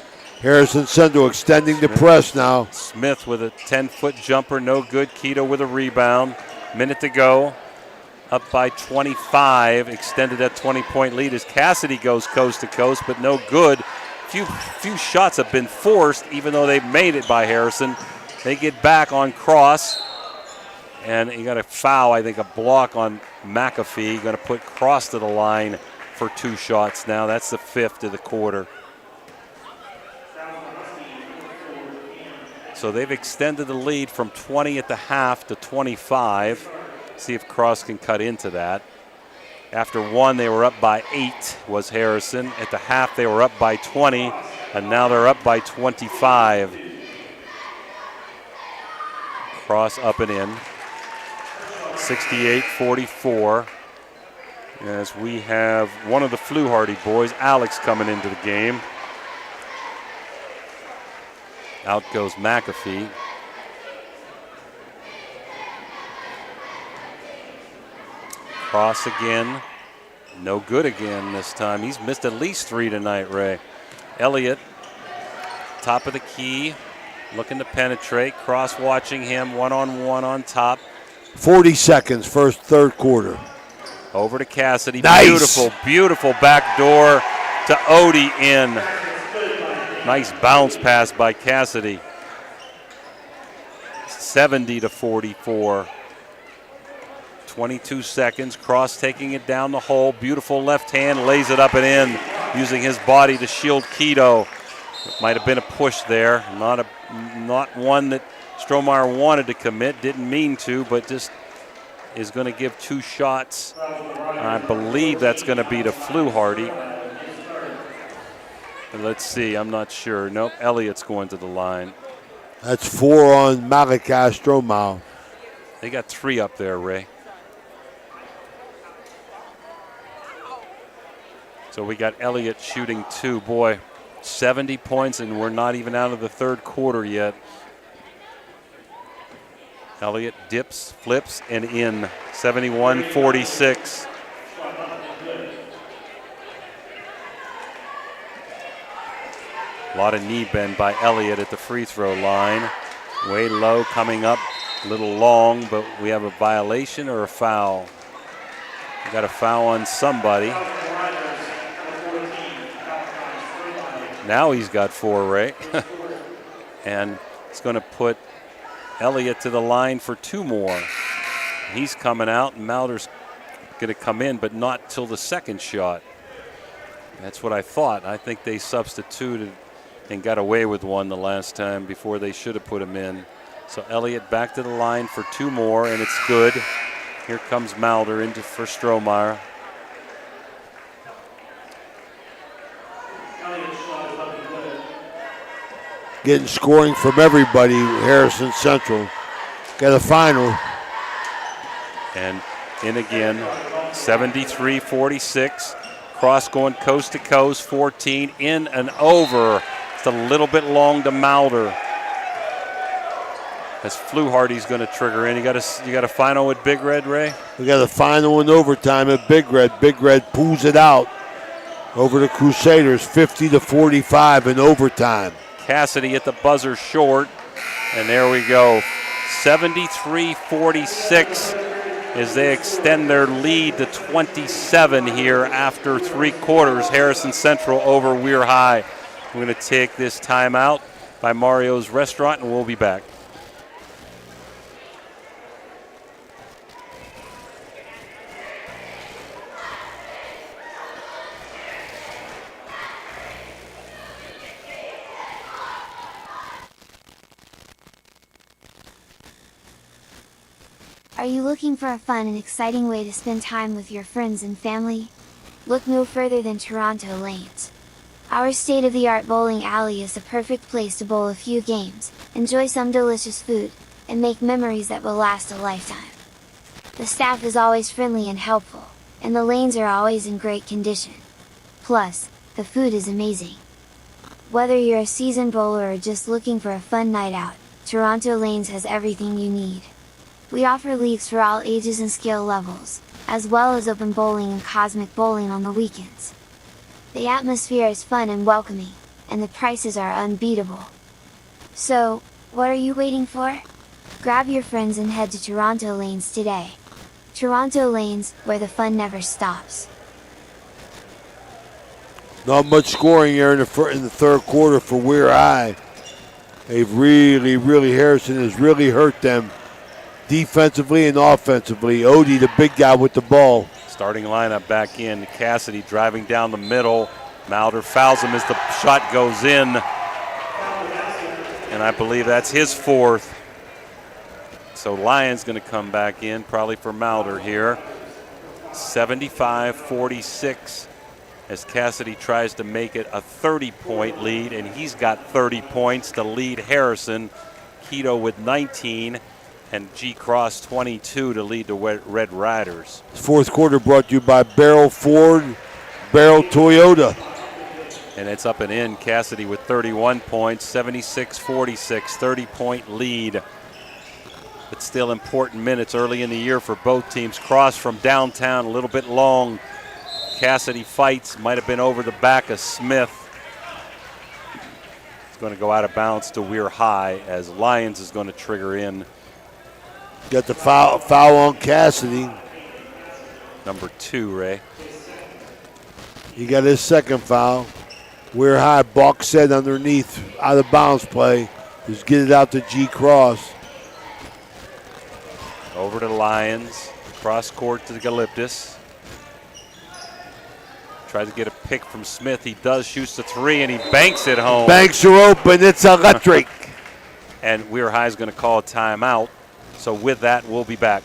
Harrison Central extending the press now. Smith with a 10-foot jumper, no good. Keto with a rebound. Minute to go. Up by 25, extended that 20-point lead as Cassidy goes coast to coast, but no good. Few shots have been forced, even though they've made it by Harrison. They get back on Cross, and you got a foul, I think, a block on McAfee. Going to put Cross to the line for 2 shots now. That's the 5th of the quarter. So they've extended the lead from 20 at the half to 25. See if Cross can cut into that. After one, they were up by 8, was Harrison. At the half, they were up by 20, and now they're up by 25. Cross up and in. 68-44. As we have one of the Fluharty boys, Alex, coming into the game. Out goes McAfee. Cross again. No good again this time. He's missed at least 3 tonight, Ray. Elliott, top of the key, looking to penetrate. Cross watching him, one-on-one on top. 40 seconds, third quarter. Over to Cassidy. Nice. Beautiful, beautiful back door to Odie in. Nice bounce pass by Cassidy. 70-44. 22 seconds. Cross taking it down the hole. Beautiful left hand, lays it up and in, using his body to shield Keto. Might have been a push there. Not one that Strohmeyer wanted to commit. Didn't mean to, but just is going to give 2 shots. I believe that's going to be to Fluharty. Let's see. I'm not sure. Nope. Elliott's going to the line. That's 4 on Malachi Strohmeyer. They got 3 up there, Ray. So we got Elliott shooting 2. Boy, 70 points, and we're not even out of the third quarter yet. Elliott dips, flips, and in. 71-46. A lot of knee bend by Elliott at the free throw line. Way low, coming up a little long, but we have a violation or a foul? We got a foul on somebody. Now he's got 4, Ray. And it's going to put Elliott to the line for 2 more. He's coming out, and Mauder's going to come in, but not till the second shot. That's what I thought. I think they substituted and got away with one the last time before they should have put him in. So Elliott back to the line for 2 more, and it's good. Here comes Mauder into for Strohmeyer. Getting scoring from everybody, Harrison Central. Got a final. And in again, 73-46. Cross going coast to coast, 14, in and over. It's a little bit long to Mauder. As Fluharty's going to trigger in. You got a final with Big Red, Ray? We got a final in overtime at Big Red. Big Red pulls it out over the Crusaders, 50-45 in overtime. Cassidy at the buzzer short, and there we go. 73-46 as they extend their lead to 27 here after 3 quarters. Harrison Central over Weir High. We're going to take this timeout by Mario's Restaurant, and we'll be back. Are you looking for a fun and exciting way to spend time with your friends and family? Look no further than Toronto Lanes. Our state-of-the-art bowling alley is the perfect place to bowl a few games, enjoy some delicious food, and make memories that will last a lifetime. The staff is always friendly and helpful, and the lanes are always in great condition. Plus, the food is amazing. Whether you're a seasoned bowler or just looking for a fun night out, Toronto Lanes has everything you need. We offer leagues for all ages and skill levels, as well as open bowling and cosmic bowling on the weekends. The atmosphere is fun and welcoming, and the prices are unbeatable. So, what are you waiting for? Grab your friends and head to Toronto Lanes today. Toronto Lanes, where the fun never stops. Not much scoring here in the third quarter for Weir High. They've really, Harrison has really hurt them defensively and offensively. Odie, the big guy with the ball. Starting lineup back in. Cassidy driving down the middle. Mauder fouls him as the shot goes in. and I believe that's his 4th. So Lyons going to come back in, probably for Mauder here. 75-46 as Cassidy tries to make it a 30-point lead, and he's got 30 points to lead Harrison. Keto with 19, and G. Cross 22 to lead the Red Riders. Fourth quarter brought to you by Barrel Ford, Barrel Toyota. And it's up and in. Cassidy with 31 points, 76-46, 30-point lead. But still important minutes early in the year for both teams. Cross from downtown, a little bit long. Cassidy fights, might have been over the back of Smith. It's going to go out of bounds to Weir High as Lyons is going to trigger in. Got the foul on Cassidy. Number 2, Ray. He got his second foul. Weir High, Balk said underneath, out of bounds play. Just get it out to G. Cross. Over to Lyons. Cross court to Galiptis. Tries to get a pick from Smith. He does, shoots the 3, and he banks it home. Banks are open. It's electric. And Weir High is going to call a timeout. So with that, we'll be back.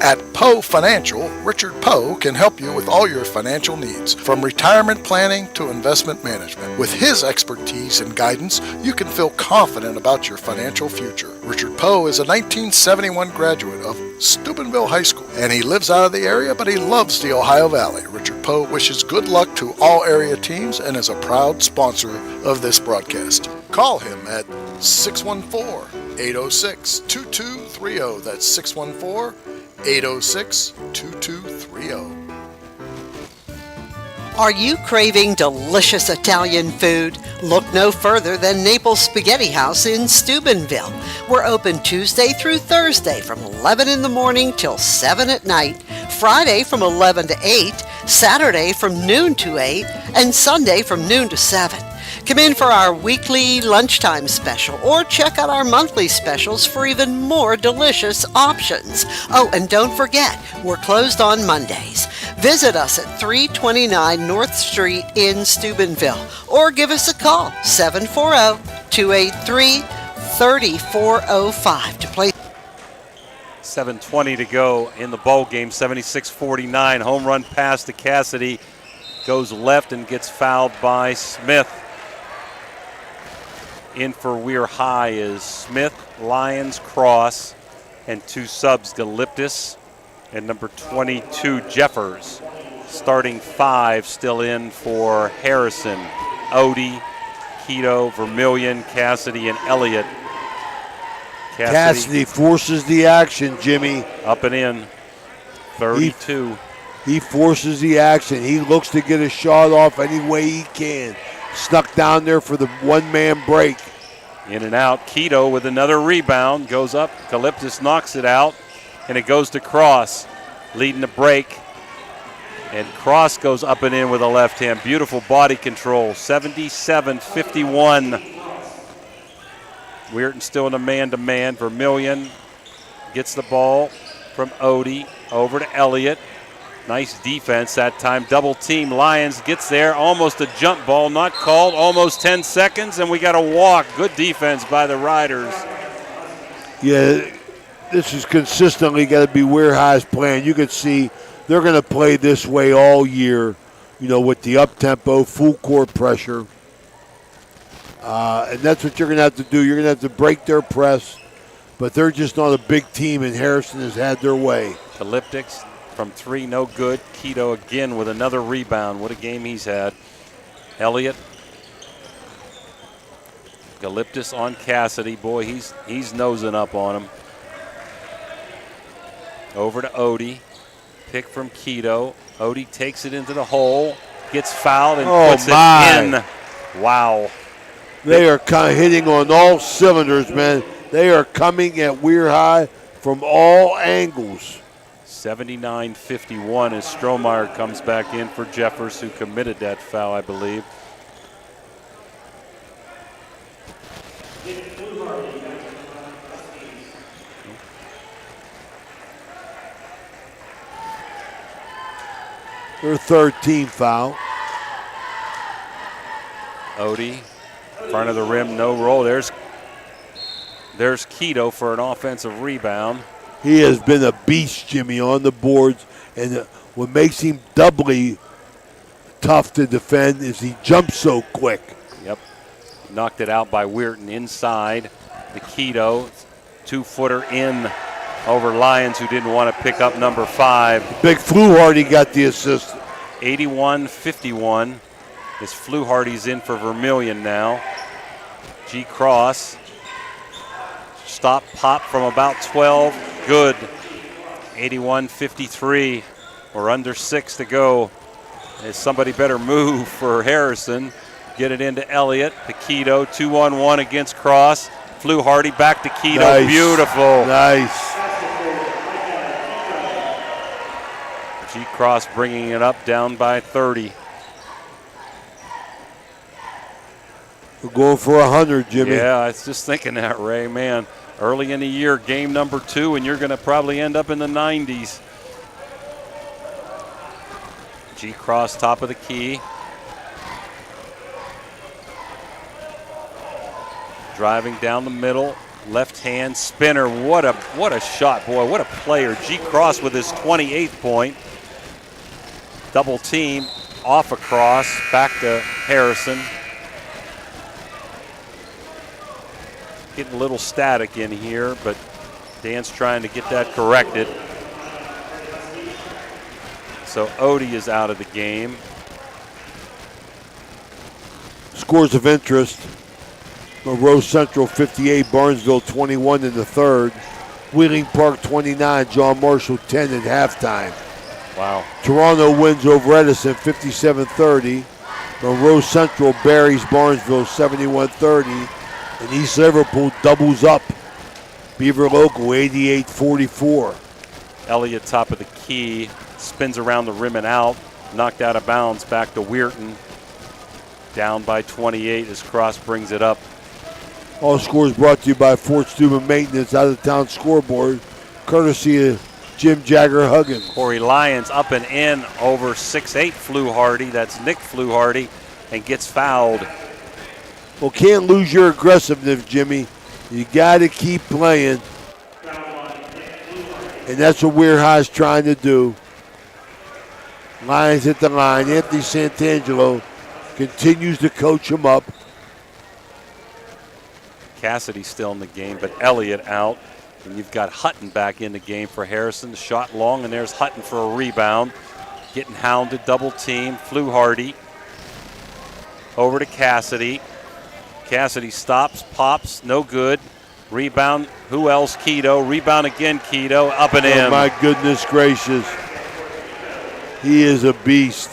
At Poe Financial, Richard Poe can help you with all your financial needs, from retirement planning to investment management. With his expertise and guidance, you can feel confident about your financial future. Richard Poe is a 1971 graduate of Steubenville High School, and he lives out of the area, but he loves the Ohio Valley. Richard Poe wishes good luck to all area teams and is a proud sponsor of this broadcast. Call him at 614-806-2230. That's 614-806-2230. Are you craving delicious Italian food? Look no further than Naples Spaghetti House in Steubenville. We're open Tuesday through Thursday from 11 in the morning till 7 at night, Friday from 11 to 8, Saturday from noon to 8, and Sunday from noon to 7. Come in for our weekly lunchtime special or check out our monthly specials for even more delicious options. Oh, and don't forget, we're closed on Mondays. Visit us at 329 North Street in Steubenville or give us a call, 740-283-3405 to play. 7:20 to go in the ball game, 76-49. Home run pass to Cassidy. Goes left and gets fouled by Smith. In for Weir High is Smith, Lyons, Cross, and 2 subs, Galiptis and number 22, Jeffers. Starting 5 still in for Harrison, Odie, Keto, Vermillion, Cassidy, and Elliott. Cassidy forces the action, Jimmy. Up and in, 32. He forces the action. He looks to get a shot off any way he can. Snuck down there for the one-man break. In and out. Keto with another rebound. Goes up. Galiptis knocks it out. And it goes to Cross. Leading the break. And Cross goes up and in with a left hand. Beautiful body control. 77-51. Weirton still in a man-to-man. Vermillion gets the ball from Odie. Over to Elliott. Nice defense that time. Double team. Lyons gets there. Almost a jump ball. Not called. Almost 10 seconds. And we got a walk. Good defense by the Riders. Yeah, this is consistently got to be Weir High's plan. You can see they're going to play this way all year, you know, with the up-tempo, full court pressure. And that's what you're going to have to do. You're going to have to break their press. But they're just not a big team, and Harrison has had their way. Elliptics. From 3, no good. Keto again with another rebound. What a game he's had. Elliott. Galiptis on Cassidy. Boy, he's nosing up on him. Over to Odie. Pick from Keto. Odie takes it into the hole. Gets fouled and puts it in. Wow. They are kind of hitting on all cylinders, man. They are coming at Weir High from all angles. 79-51 as Strohmeyer comes back in for Jeffers, who committed that foul, I believe. Their third team foul. Odie, front of the rim, no roll. There's Keto for an offensive rebound. He has been a beast, Jimmy, on the boards. And what makes him doubly tough to defend is he jumps so quick. Yep. Knocked it out by Weirton inside. The Keto, 2-footer in over Lyons, who didn't want to pick up number 5. Big Fluharty got the assist. 81-51. As Fluharty's in for Vermillion now. G. Cross. Stop pop from about 12. Good. 81-53. We're under 6 to go. As somebody better move for Harrison. Get it into Elliott. The Keto, 2-on-1 against Cross. Fluharty back to Keto. Nice. Beautiful. Nice. G. Cross bringing it up, down by 30. We're going for 100, Jimmy. Yeah, I was just thinking that, Ray. Man, early in the year, game number 2, and you're going to probably end up in the 90s. G. Cross, top of the key. Driving down the middle, left hand spinner. What a shot, boy! What a player. G. Cross with his 28th point. Double team, off a cross, back to Harrison. Getting a little static in here, but Dan's trying to get that corrected. So Odie is out of the game. Scores of interest. Monroe Central 58, Barnesville 21 in the third. Wheeling Park 29, John Marshall 10 at halftime. Wow. Toronto wins over Edison 57-30. Monroe Central buries Barnesville 71-30. And East Liverpool doubles up. Beaver Local 88-44. Elliott top of the key, spins around the rim and out, knocked out of bounds, back to Weirton. Down by 28 as Cross brings it up. All scores brought to you by Fort Steuben Maintenance, out of town scoreboard, courtesy of Jim Jagger Huggins. Corey Lyons up and in over 6'8" Fluharty. That's Nick Fluharty, and gets fouled. Well, can't lose your aggressiveness, Jimmy. You got to keep playing. And that's what Weir High's trying to do. Lyons hit the line. Anthony Santangelo continues to coach him up. Cassidy still in the game, but Elliott out. And you've got Hutton back in the game for Harrison. The shot long, and there's Hutton for a rebound. Getting hounded, double team. Fluharty over to Cassidy. Cassidy stops, pops, no good. Rebound, who else? Keto. Rebound again, Keto, up and in. Oh, my goodness gracious. He is a beast.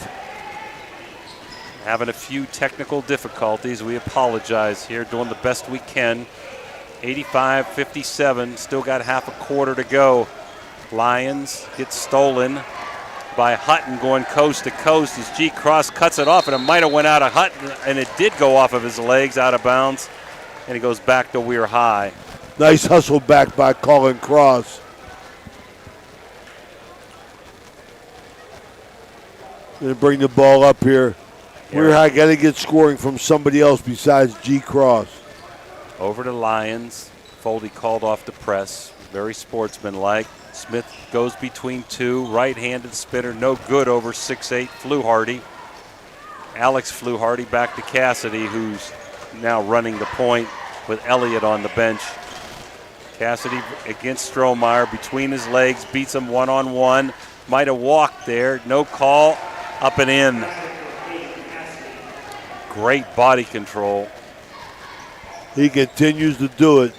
Having a few technical difficulties. We apologize here, doing the best we can. 85-57, still got half a quarter to go. Lions gets stolen by Hutton, going coast to coast as G. Cross cuts it off, and it might have went out of Hutton, and it did go off of his legs, out of bounds, and he goes back to Weir High. Nice hustle back by Colin Cross. Gonna bring the ball up here. Weir High got to get scoring from somebody else besides G. Cross. Over to Lyons. Foldy called off the press. Very sportsmanlike. Smith goes between two. Right-handed spinner. No good over 6'8" Fluharty. Alex Fluharty back to Cassidy, who's now running the point with Elliott on the bench. Cassidy against Strohmeyer between his legs. Beats him one-on-one. Might have walked there. No call. Up and in. Great body control. He continues to do it.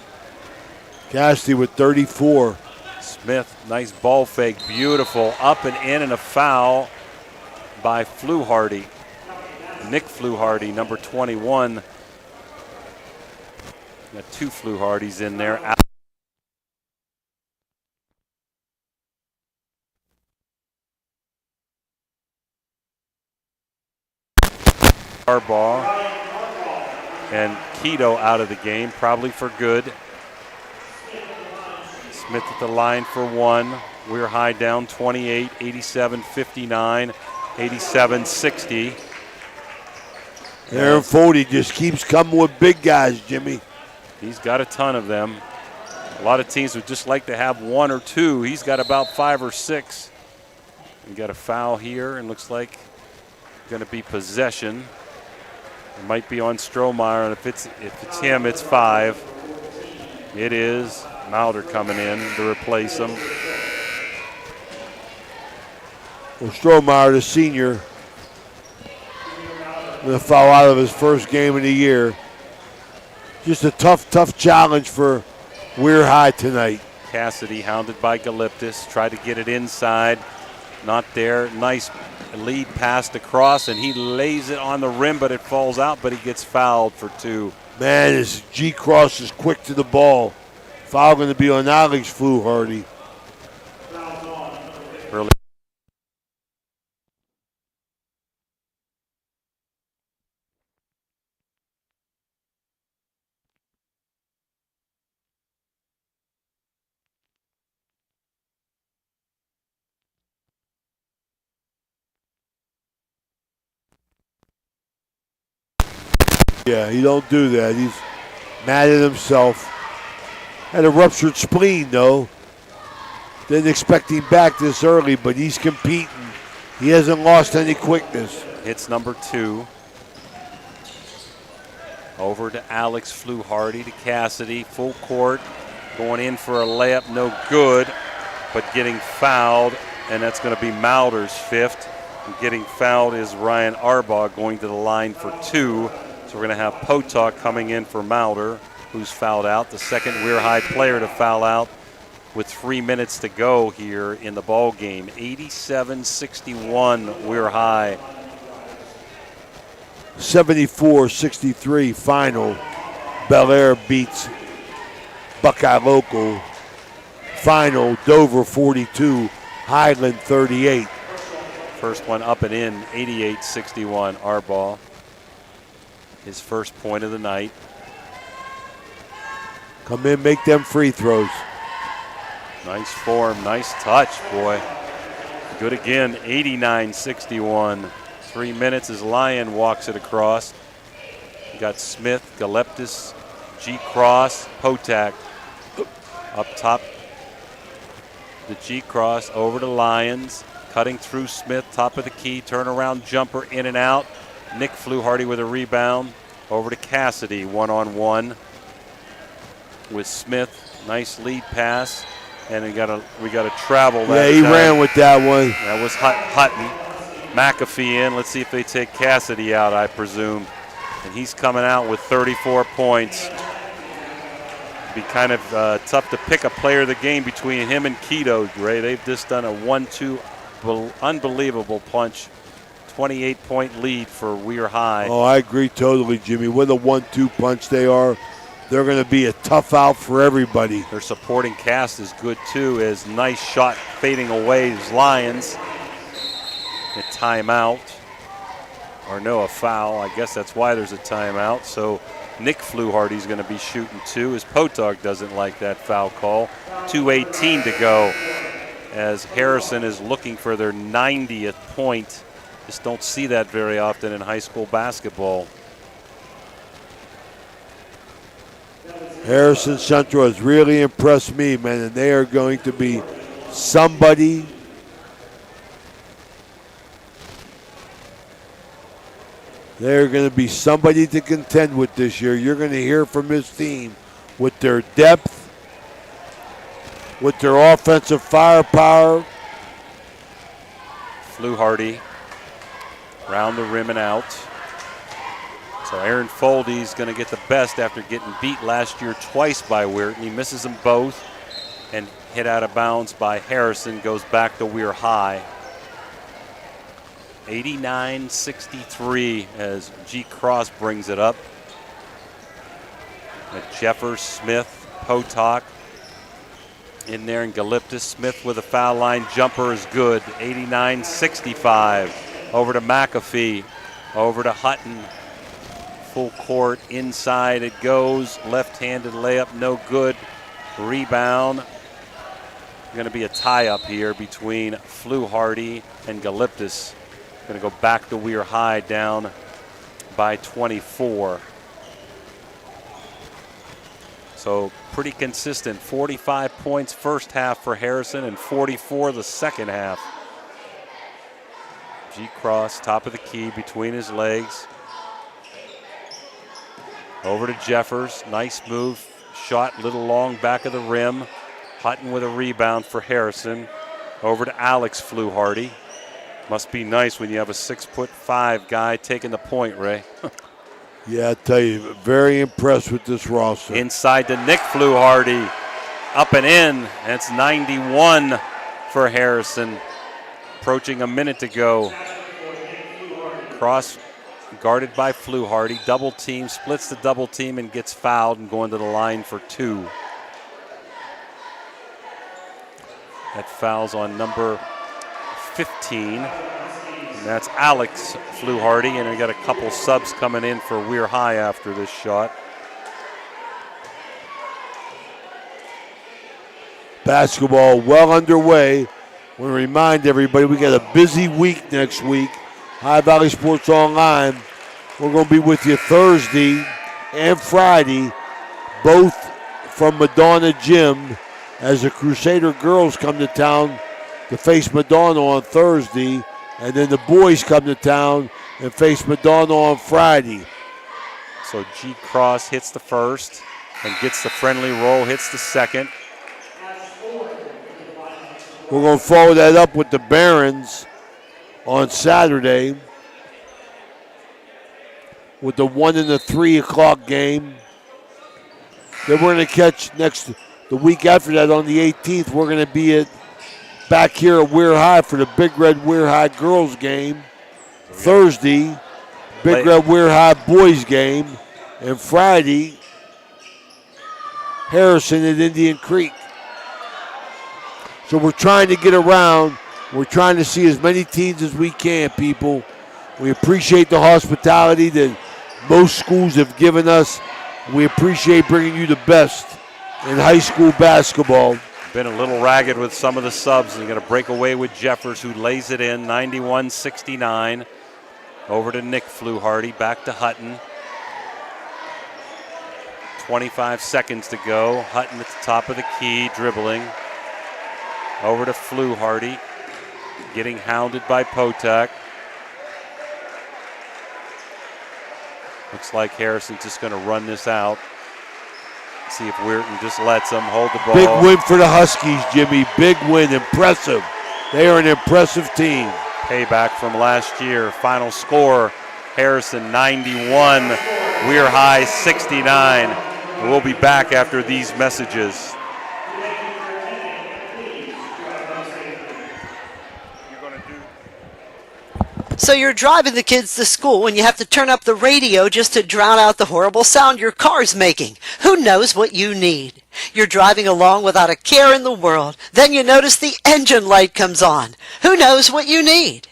Cassidy with 34. Smith, nice ball fake, beautiful. Up and in, and a foul by Fluharty. Nick Fluharty, number 21. Got two Fluhartys in there. Harbaugh and Keto out of the game, probably for good. Smith at the line for one. Weir High down 28, 87-59. 87-60. Aaron Foldy just keeps coming with big guys, Jimmy. He's got a ton of them. A lot of teams would just like to have one or two. He's got about 5 or 6. We got a foul here, and looks like going to be possession. It might be on Strohmeyer, and if it's him, it's 5. It is. Mauder coming in to replace him. Well, Strohmeyer, the senior, going to foul out of his first game of the year. Just a tough challenge for Weir High tonight. Cassidy hounded by Galiptis, tried to get it inside. Not there. Nice lead passed across, and he lays it on the rim, but it falls out, but he gets fouled for 2. Man, his G-Cross is quick to the ball. Foul going to be on Alex Fluharty. Early. Yeah, he don't do that. He's mad at himself. Had a ruptured spleen, though. Didn't expect him back this early, but he's competing. He hasn't lost any quickness. Hits number 2. Over to Alex Fluharty to Cassidy. Full court. Going in for a layup. No good, but getting fouled, and that's going to be Mauder's 5th. And getting fouled is Ryan Arbaugh going to the line for 2. So we're going to have Potok coming in for Mauder, who's fouled out. The second Weir High player to foul out with 3 minutes to go here in the ball game. 87-61 Weir High. 74-63 final. Bel Air beats Buckeye Local. Final, Dover 42, Highland 38. First one up and in, 88-61 Arbaugh. His first point of the night. Come in, make them free throws. Nice form, nice touch, boy. Good again, 89-61. 3 minutes as Lyon walks it across. You got Smith, Galeptis, G-Cross, Potak. Up top, the G-Cross over to Lyons. Cutting through Smith, top of the key, turnaround jumper in and out. Nick Fluharty with a rebound. Over to Cassidy, one-on-one with Smith. Nice lead pass, and we got to travel. Yeah, he ran with that one. That was Hutton. McAfee in. Let's see if they take Cassidy out, I presume. And he's coming out with 34 points. Be kind of tough to pick a player of the game between him and Keto, Ray. They've just done a 1-2 unbelievable punch. 28-point lead for Weir High. Oh, I agree totally, Jimmy. What a 1-2 punch they are. They're going to be a tough out for everybody. Their supporting cast is good, too, as nice shot fading away is Lyons. A timeout. Or no, a foul. I guess that's why there's a timeout. So Nick Fluharty's going to be shooting 2 as Potok doesn't like that foul call. 2:18 to go as Harrison is looking for their 90th point. Just don't see that very often in high school basketball. Harrison Central has really impressed me, man, and they are going to be somebody. They're going to be somebody to contend with this year. You're going to hear from his team with their depth, with their offensive firepower. Fluharty round the rim and out. So Aaron Foldy's going to get the best after getting beat last year twice by Weir. He misses them both and hit out of bounds by Harrison. Goes back to Weir High. 89-63 as G. Cross brings it up. Jeffers, Smith, Potok in there, and Galiptis. Smith with a foul line jumper is good. 89-65. Over to McAfee. Over to Hutton. Full court, inside it goes. Left-handed layup, no good. Rebound. Going to be a tie-up here between Fluharty and Galiptis. Going to go back to Weir High, down by 24. So pretty consistent. 45 points first half for Harrison and 44 the second half. G-Cross, top of the key, between his legs. Over to Jeffers. Nice move. Shot little long back of the rim. Hutton with a rebound for Harrison. Over to Alex Fluharty. Must be nice when you have a 6'5" guy taking the point, Ray. Yeah, I tell you, very impressed with this roster. Inside to Nick Fluharty. Up and in. That's 91 for Harrison. Approaching a minute to go. Cross guarded by Fluharty. Double team, splits the double team and gets fouled and going to the line for 2. That foul's on number 15. And that's Alex Fluharty, and we got a couple subs coming in for Weir High after this shot. Basketball well underway. I want to remind everybody we got a busy week next week. High Valley Sports Online. We're going to be with you Thursday and Friday, both from Madonna Gym, as the Crusader girls come to town to face Madonna on Thursday, and then the boys come to town and face Madonna on Friday. So G-Cross hits the first and gets the friendly roll, hits the second. We're going to follow that up with the Barons on Saturday with the 1 and the 3 o'clock game. Then we're going to catch the week after that on the 18th. We're going to be back here at Weir High for the Big Red Weir High girls game. Thursday, Big Red Weir High boys game. And Friday, Harrison at Indian Creek. So we're trying to get around. We're trying to see as many teams as we can, people. We appreciate the hospitality that most schools have given us. We appreciate bringing you the best in high school basketball. Been a little ragged with some of the subs, and going to break away with Jeffers, who lays it in, 91-69. Over to Nick Fluharty, back to Hutton. 25 seconds to go. Hutton at the top of the key, dribbling. Over to Fluharty, getting hounded by Potak. Looks like Harrison's just going to run this out. See if Weirton just lets him hold the ball. Big win for the Huskies, Jimmy. Big win. Impressive. They are an impressive team. Payback from last year. Final score, Harrison 91, Weir High 69. And we'll be back after these messages. So you're driving the kids to school and you have to turn up the radio just to drown out the horrible sound your car's making. Who knows what you need? You're driving along without a care in the world. Then you notice the engine light comes on. Who knows what you need?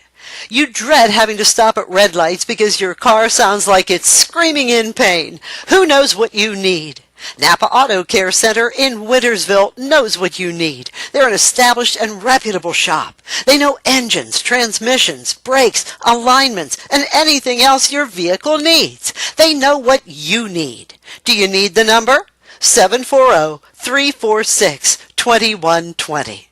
You dread having to stop at red lights because your car sounds like it's screaming in pain. Who knows what you need? Napa Auto Care Center in Wintersville knows what you need. They're an established and reputable shop. They know engines, transmissions, brakes, alignments, and anything else your vehicle needs. They know what you need. Do you need the number? 740-346-2120.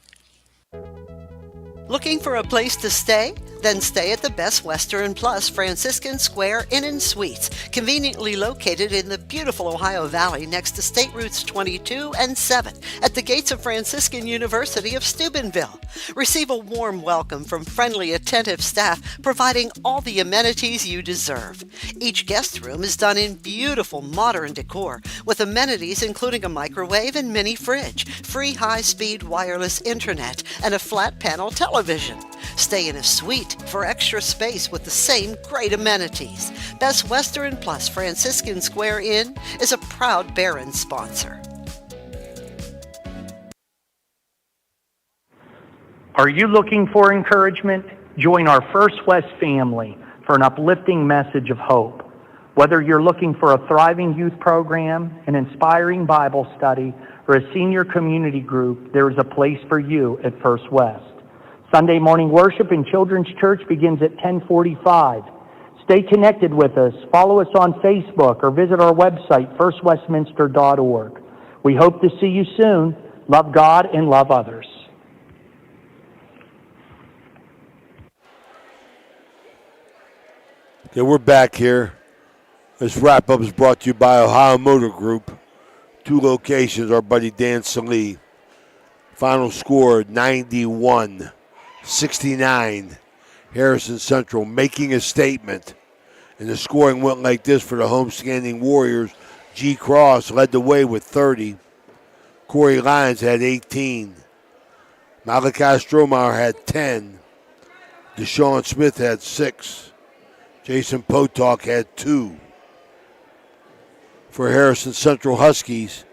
Looking for a place to stay? Then stay at the Best Western Plus Franciscan Square Inn & Suites, conveniently located in the beautiful Ohio Valley next to State Routes 22 and 7 at the gates of Franciscan University of Steubenville. Receive a warm welcome from friendly, attentive staff, providing all the amenities you deserve. Each guest room is done in beautiful modern decor, with amenities including a microwave and mini fridge, free high-speed wireless internet, and a flat panel television. Stay in a suite for extra space with the same great amenities. Best Western Plus Franciscan Square Inn is a proud Barron sponsor. Are you looking for encouragement? Join our First West family for an uplifting message of hope. Whether you're looking for a thriving youth program, an inspiring Bible study, or a senior community group, there is a place for you at First West. Sunday morning worship in Children's Church begins at 10:45. Stay connected with us. Follow us on Facebook or visit our website, firstwestminster.org. We hope to see you soon. Love God and love others. Okay, we're back here. This wrap-up is brought to you by Ohio Motor Group. 2 locations, our buddy Dan Salee. Final score, 91-69. Harrison Central making a statement. And the scoring went like this for the homestanding Warriors. G. Cross led the way with 30. Corey Lyons had 18. Malachi Strohmeyer had 10. Deshaun Smith had 6. Jason Potok had 2. For Harrison Central Huskies,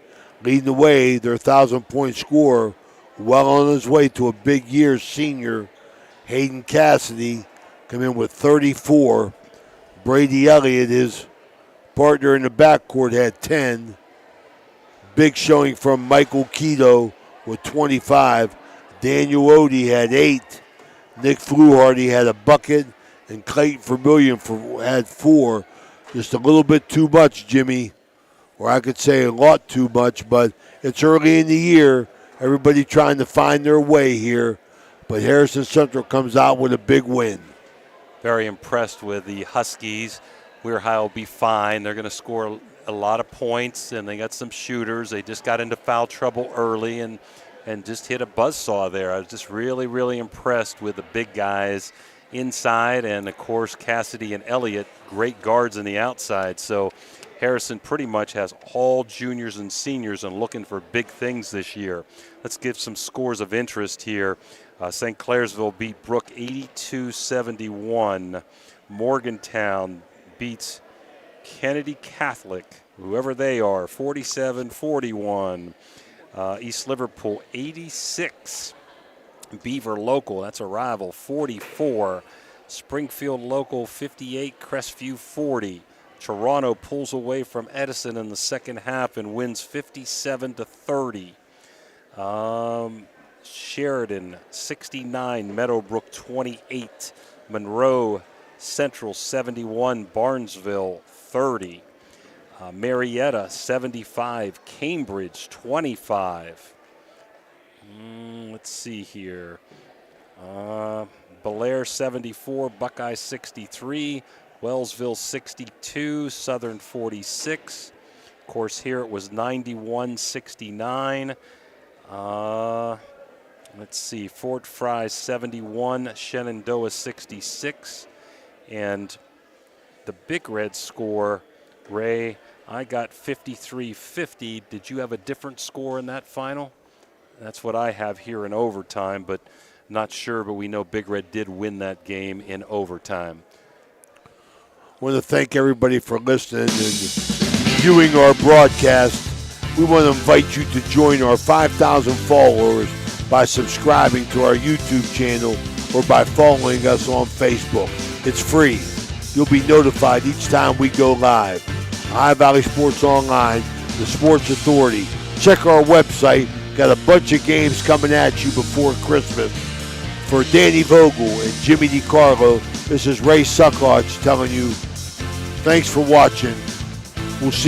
leading the way, their 1,000-point scorer, well on his way to a big year, senior Hayden Cassidy, come in with 34. Brady Elliott, his partner in the backcourt, had 10. Big showing from Michael Keto with 25. Daniel Odie had 8. Nick Fluharty had a bucket, and Clayton Vermillion had 4. Just a little bit too much, Jimmy. Or I could say a lot too much, but it's early in the year. Everybody trying to find their way here. But Harrison Central comes out with a big win. Very impressed with the Huskies. Weir High will be fine. They're going to score a lot of points, and they got some shooters. They just got into foul trouble early and just hit a buzzsaw there. I was just really, really impressed with the big guys inside, and, of course, Cassidy and Elliott, great guards on the outside. So Harrison pretty much has all juniors and seniors and looking for big things this year. Let's give some scores of interest here. St. Clairsville beat Brook 82-71. Morgantown beats Kennedy Catholic, whoever they are, 47-41. East Liverpool 86. Beaver Local, that's a rival, 44. Springfield Local 58. Crestview 40. Toronto pulls away from Edison in the second half and wins 57-30. Sheridan 69, Meadowbrook 28, Monroe Central 71, Barnesville 30, Marietta 75, Cambridge 25. Let's see here. Belair 74, Buckeye 63, Wellsville 62, Southern 46. Of course, here it was 91-69. Let's see, Fort Fry 71, Shenandoah 66. And the Big Red score, Ray, I got 53-50. Did you have a different score in that final? That's what I have here in overtime, but not sure, but we know Big Red did win that game in overtime. I want to thank everybody for listening and viewing our broadcast. We want to invite you to join our 5,000 followers by subscribing to our YouTube channel or by following us on Facebook. It's free. You'll be notified each time we go live. Ohio Valley Sports Online, the Sports Authority. Check our website. Got a bunch of games coming at you before Christmas. For Danny Vogel and Jimmy DiCarlo, this is Ray Suckoch telling you thanks for watching. We'll see you